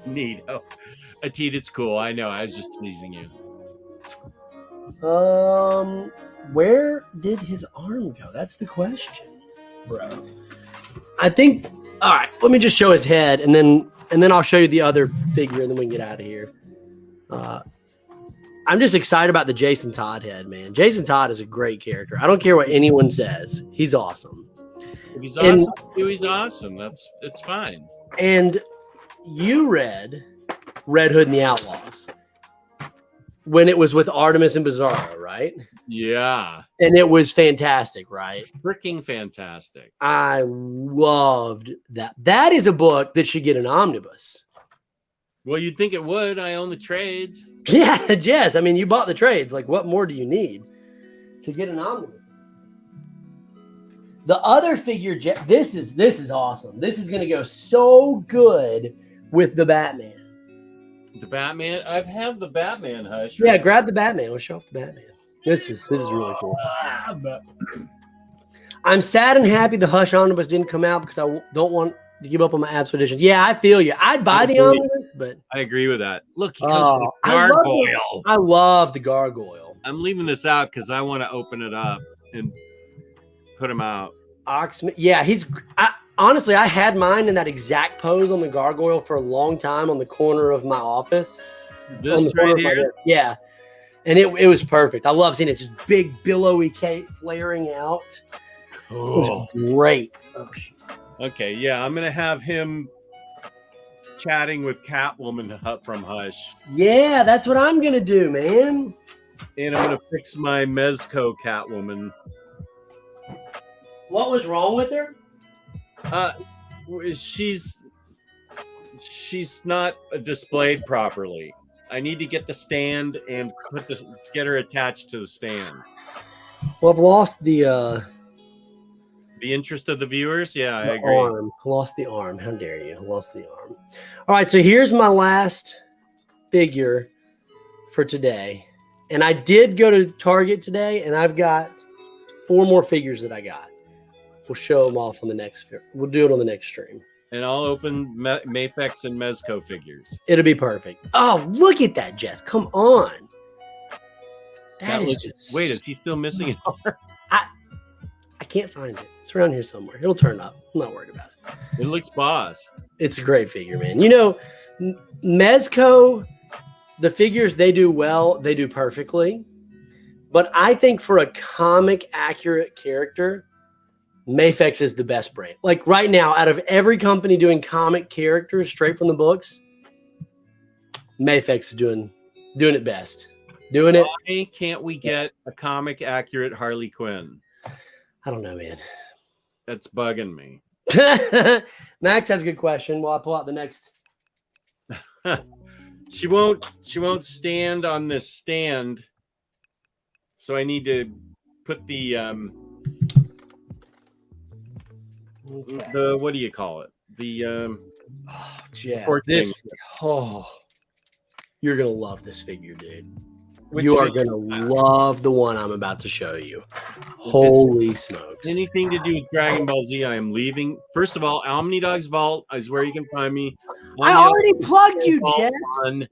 Neato. Ateet, it's cool. I know. I was just teasing you. Where did his arm go? That's the question, bro. I think. All right, let me just show his head, and then I'll show you the other figure, and then we can get out of here. I'm just excited about the Jason Todd head, man. Jason Todd is a great character. I don't care what anyone says. He's awesome. If he's awesome, he's awesome. It's fine. And you read Red Hood and the Outlaws when it was with Artemis and Bizarro, right? Yeah. And it was fantastic, right? Freaking fantastic. I loved that. That is a book that should get an omnibus. Well, you'd think it would. I own the trades. Yeah, Jess. I mean, you bought the trades. Like, what more do you need to get an omnibus? The other figure, this is awesome. This is going to go so good with the Batman. The Batman? I've had the Batman, Hush. Yeah, grab the Batman. Let's show off the Batman. This is really cool. I'm sad and happy the Hush omnibus didn't come out because I don't want to give up on my Expeditions. Yeah, I feel you. I'd buy the omnibus, but I agree with that. Look, he comes with a gargoyle. I love the gargoyle. I'm leaving this out because I want to open it up and put him out. Oxman, yeah, honestly, I had mine in that exact pose on the gargoyle for a long time on the corner of my office. This right here? Yeah. And it was perfect. I love seeing it. Just big, billowy cape flaring out. Cool. It was great. Oh, shit. Okay, yeah, I'm going to have him chatting with Catwoman from Hush. Yeah, that's what I'm going to do, man. And I'm going to fix my Mezco Catwoman. What was wrong with her? She's not displayed properly. I need to get the stand and get her attached to the stand. Well, I've lost the interest of the viewers. Yeah, I agree. Arm. Lost the arm. How dare you? Lost the arm. All right, so here's my last figure for today. And I did go to Target today, and I've got 4 more figures that I got. We'll show them off on the next. We'll do it on the next stream. And I'll open Mafex and Mezco figures. It'll be perfect. Oh, look at that, Jess. Come on. That is just... Wait, is he still missing an arm? I can't find it. It's around here somewhere. It'll turn up. I'm not worried about it. It looks boss. It's a great figure, man. You know, Mezco, the figures they do well, they do perfectly. But I think for a comic accurate character, Mafex is the best brand. Like right now, out of every company doing comic characters straight from the books, Mafex is doing it best. Doing it. Why can't we get a comic accurate Harley Quinn? I don't know, man. That's bugging me. Max has a good question. While I pull out the next. She won't stand on this stand. So I need to put the what do you call it? The you're gonna love this figure, dude. You are gonna love the one I'm about to show you. Holy smokes! Anything to do with Dragon Ball Z, I am leaving. First of all, Omnidog's Vault is where you can find me. I already plugged you, Jess. On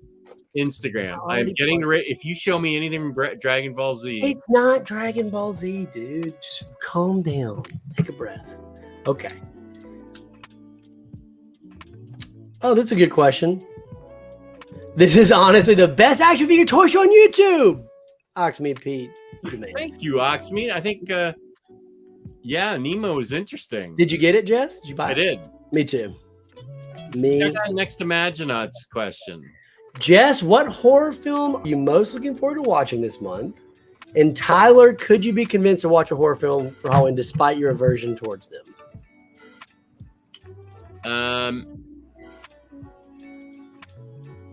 Instagram. I'm getting ready. If you show me anything from Dragon Ball Z, it's not Dragon Ball Z, dude. Just calm down. Take a breath. Okay. Oh, that's a good question. This is honestly the best action figure toy show on YouTube. Oxmeat Pete. Thank you, Oxmeat. I think, Nemo is interesting. Did you get it, Jess? Did you buy it? I did. Me too. Next to Maginot's question. Jess, what horror film are you most looking forward to watching this month? And Tyler, could you be convinced to watch a horror film for Halloween despite your aversion towards them?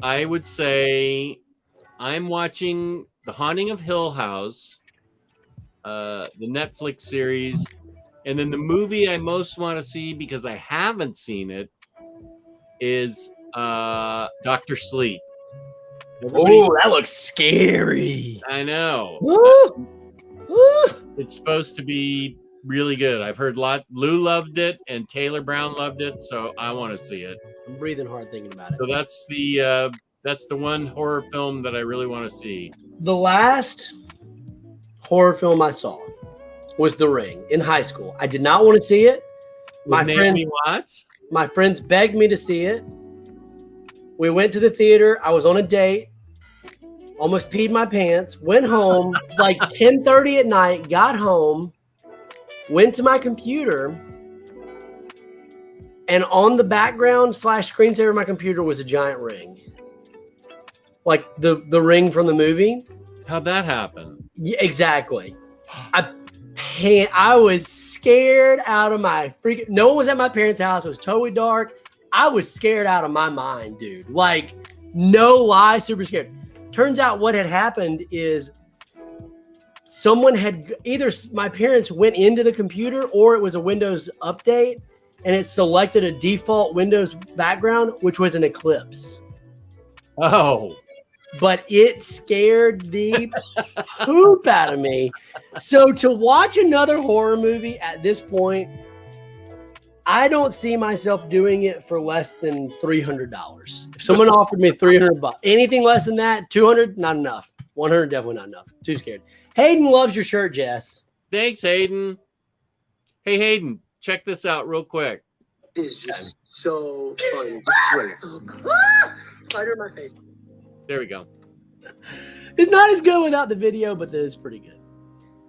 I would say I'm watching The Haunting of Hill House, the Netflix series, and then the movie I most want to see because I haven't seen it is Dr. Sleep. Oh, that looks scary. I know. Woo! It's supposed to be really good. I've heard Lou loved it and Taylor Brown loved it, so I want to see it. I'm breathing hard thinking about it. So that's the one horror film that I really want to see. The last horror film I saw was The Ring in high school. I did not want to see it. My friends begged me to see it. We went to the theater. I was on a date. almost peed my pants, went home like 10:30 at night, got home, went to my computer, and on the background / screensaver of my computer was a giant ring. Like the ring from the movie. How'd that happen? Yeah, exactly. I was scared out of my freaking. No one was at my parents' house. It was totally dark. I was scared out of my mind, dude. Like, no lie, super scared. Turns out what had happened is someone had either my parents went into the computer or it was a Windows update and it selected a default Windows background, which was an eclipse. Oh. But it scared the poop out of me. So to watch another horror movie at this point, I don't see myself doing it for less than $300. If someone offered me $300, anything less than that, $200, not enough. $100, definitely not enough. Too scared. Hayden loves your shirt, Jess. Thanks, Hayden. Hey, Hayden, check this out real quick. It's just so funny. Spider in my face. There we go. It's not as good without the video, but it is pretty good.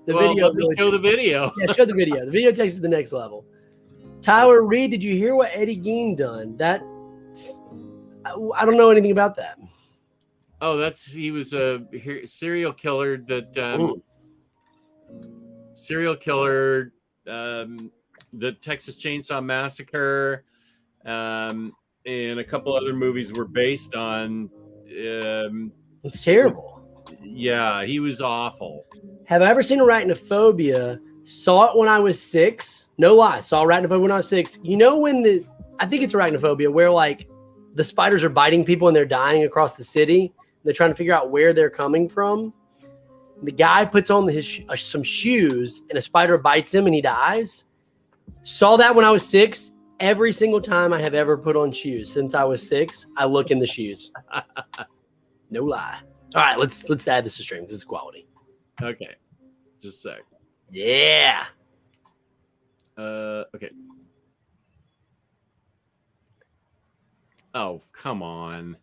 The video. Let me show the video. Yeah, show the video. The video takes it to the next level. Tyler Reed, did you hear what Eddie Gein done? I don't know anything about that. Oh, he was a serial killer that the Texas Chainsaw Massacre, and a couple other movies were based on. It's terrible. Yeah, he was awful. Have I ever seen Arachnophobia? Saw it when I was 6. No lie. Saw Arachnophobia when I was 6. You know when I think it's Arachnophobia where like the spiders are biting people and they're dying across the city. They're trying to figure out where they're coming from. The guy puts on some shoes and a spider bites him and he dies. Saw that when I was 6. Every single time I have ever put on shoes since I was 6, I look in the shoes. No lie. All right, let's add this to stream. This is quality. Okay, just a sec. Yeah. Okay. Oh, come on.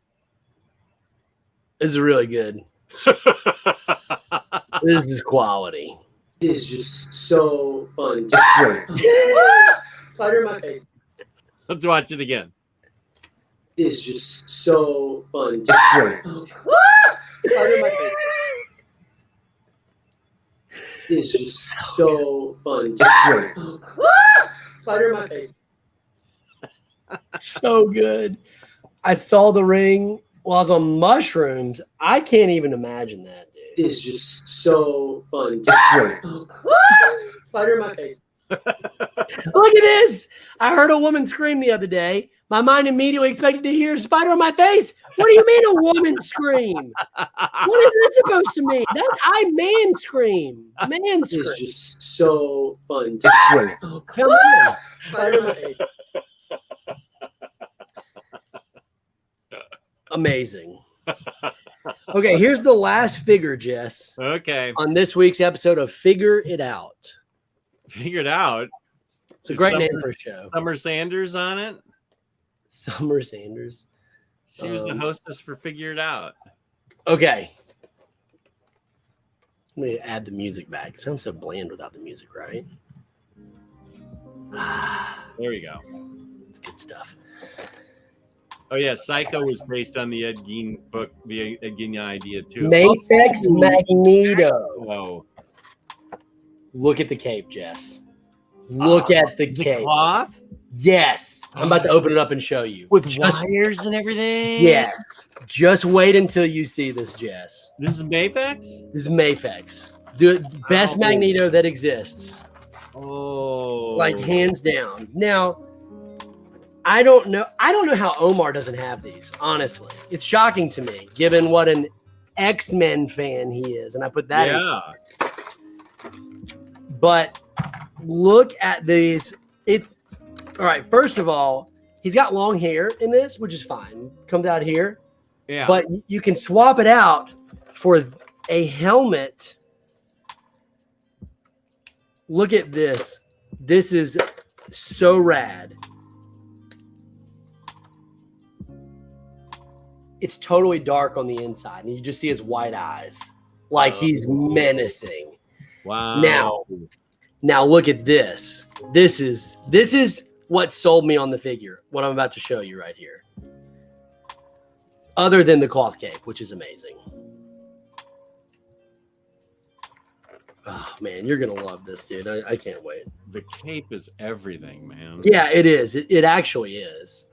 This is really good. This is quality. It is just so fun. Spider in my face. Let's watch it again. It is just so fun. Spider in my face. It is just so fun. Spider in my face. So good. I saw the ring while I was on mushrooms. I can't even imagine that, dude. It is just so fun. Spider in my face. Look at this. I heard a woman scream the other day. My mind immediately expected to hear spider on my face. What do you mean a woman scream? What is that supposed to mean? I man scream. Man scream. It's just so fun. Spider on my face. Amazing. Okay, here's the last figure, Jess. Okay. On this week's episode of Figure It Out. Figure It Out. It's a great name for a show. Summer Sanders on it. Summer Sanders. She was the hostess for Figure It Out. Okay. Let me add the music back. It sounds so bland without the music, right? There we go. It's good stuff. Oh yeah, Psycho was based on the Ed Gein book, the Ed Gein idea too. Mafex Magneto. Whoa! Look at the cape, Jess. Look at the cape. Cloth? Yes, I'm about to open it up and show you with wires and everything. Yes. Just wait until you see this, Jess. This is Mafex. This is Mafex. Best Magneto that exists. Oh, like hands down. Now. I don't know how Omar doesn't have these, honestly. It's shocking to me, given what an X-Men fan he is. And I put that in. But look at these. All right, first of all, he's got long hair in this, which is fine. Comes out here. Yeah. But you can swap it out for a helmet. Look at this. This is so rad. it's totally dark on the inside, and you just see his white eyes, like he's menacing. Wow. Now look at this. This is what sold me on the figure. What I'm about to show you right here. Other than the cloth cape, which is amazing. Oh man, you're gonna love this, dude. I can't wait. The cape is everything, man. Yeah, it is. It actually is.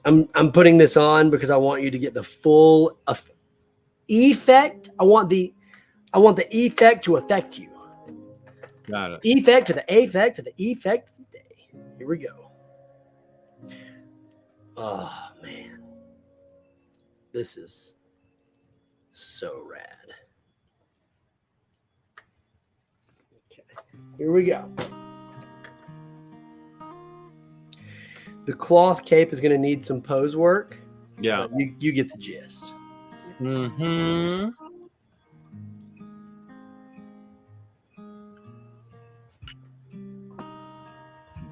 I'm putting this on because I want you to get the full effect. I want the effect to affect you. Got it. Effect to the effect to the effect of the day. Here we go. Oh man, this is so rad. Okay, here we go. The cloth cape is going to need some pose work. Yeah. You get the gist. Mm-hmm.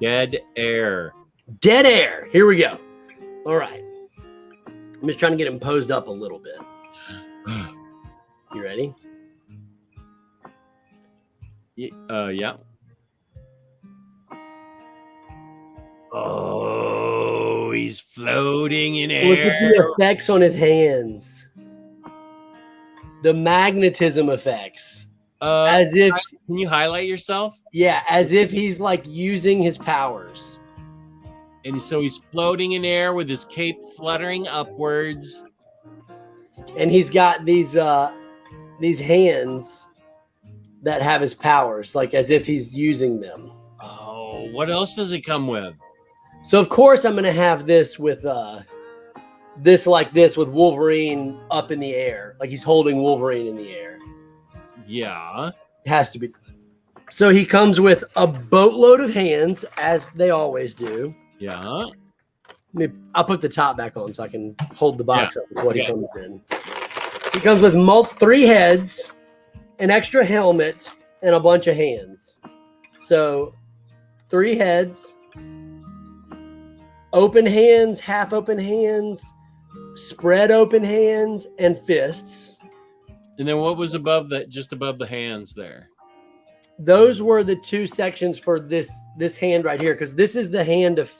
Dead air. Dead air. Here we go. All right. I'm just trying to get him posed up a little bit. You ready? Yeah. Oh, he's floating in look at the effects on his hands. The magnetism effects. As if. Can you highlight yourself? Yeah, as if he's like using his powers. And so he's floating in air with his cape fluttering upwards. And he's got these hands that have his powers, like as if he's using them. Oh, what else does it come with? So of course I'm gonna have this with this with Wolverine up in the air, like he's holding Wolverine in the air. Yeah, it has to be. So he comes with a boatload of hands, as they always do. Yeah. I'll put the top back on so I can hold the box up with what he comes in. He comes with 3 heads, an extra helmet, and a bunch of hands. So 3 heads, open hands, half open hands, spread open hands, and fists. And then what was above that? Just above the hands there. Those were the 2 sections for this hand right here, because this is the hand of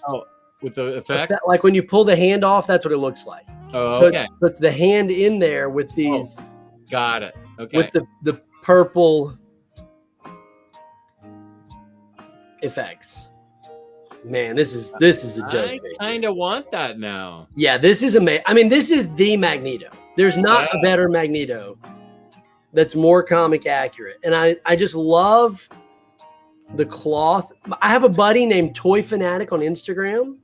with the effect. Like when you pull the hand off, that's what it looks like. Oh, so okay. So it's the hand in there with these. Oh, got it. Okay. With the purple effects. Man, this is a dope thing. I kind of want that now. Yeah, this is amazing. I mean, this is the Magneto. There's not a better Magneto that's more comic accurate. And I just love the cloth. I have a buddy named Toy Fanatic on Instagram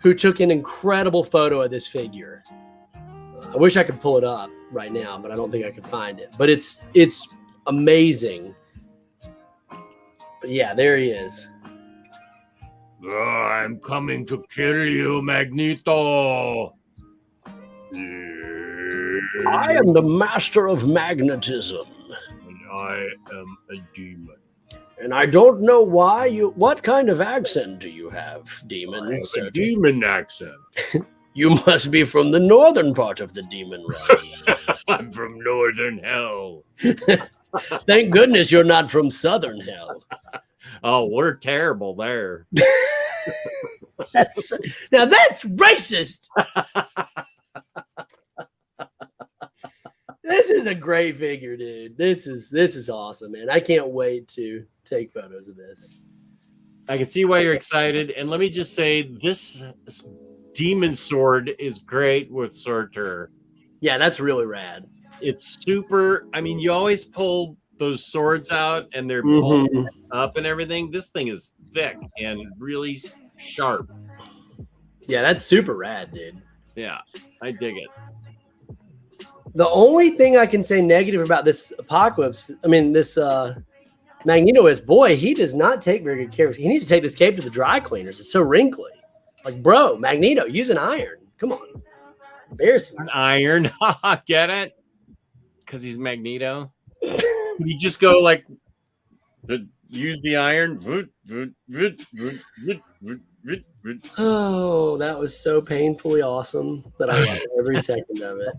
who took an incredible photo of this figure. I wish I could pull it up right now, but I don't think I could find it. But it's amazing. But yeah, there he is. I'm coming to kill you, Magneto. I am the master of magnetism. And I am a demon. And I don't know why what kind of accent do you have, demon? I have a demon accent. You must be from the northern part of the demon realm. I'm from northern hell. Thank goodness you're not from southern hell. Oh, we're terrible there. That's racist. This is a great figure, dude. This is awesome, man. I can't wait to take photos of this. I can see why you're excited. And let me just say, this demon sword is great with Sorter. Yeah, that's really rad. It's super. I mean, you always pull those swords out and they're pulled up and everything. This thing is thick and really sharp. Yeah, that's super rad, dude. Yeah, I dig it. The only thing I can say negative about this this Magneto is, boy, he does not take very good care of it. He needs to take this cape to the dry cleaners. It's so wrinkly. Like, bro, Magneto, use an iron. Come on. Embarrassing. An iron. Get it? Because he's Magneto. You just go like the use the iron. Oh, that was so painfully awesome that I love every second of it.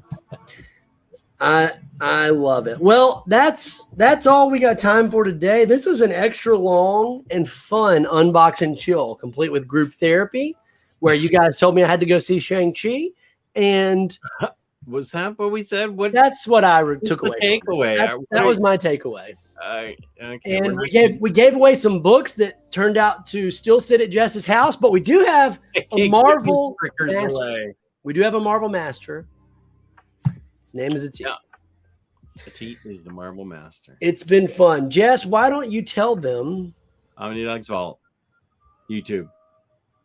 I love it. Well, that's all we got time for today. This was an extra long and fun unbox and chill, complete with group therapy, where you guys told me I had to go see Shang-Chi, and was that what we said? What? That's what I took away. Takeaway. That was my takeaway. Okay, and we gave away some books that turned out to still sit at Jess's house, but we do have a Marvel master. We do have a Marvel master. His name is Atit. Yeah. Atit is the Marvel master. It's been fun. Jess, why don't you tell them? Omnidog's Vault. YouTube.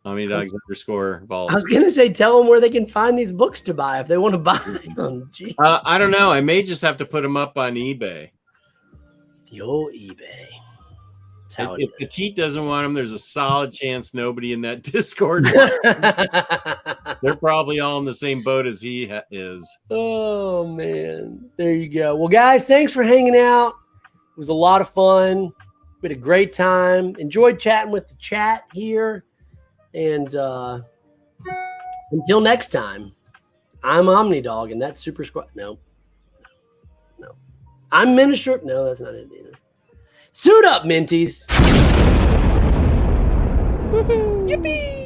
Omnidogs_vault. I was going to say, tell them where they can find these books to buy if they want to buy them. I don't know. I may just have to put them up on eBay. The old eBay. If Atit doesn't want them, there's a solid chance nobody in that Discord they're probably all in the same boat as he is. Oh, man. There you go. Well, guys, thanks for hanging out. It was a lot of fun. We had a great time. Enjoyed chatting with the chat here. And until next time, I'm Omnidog, and that's Super Squad. No. I'm Minister. No, that's not it either. Suit up, Minties. Woohoo! Yippee!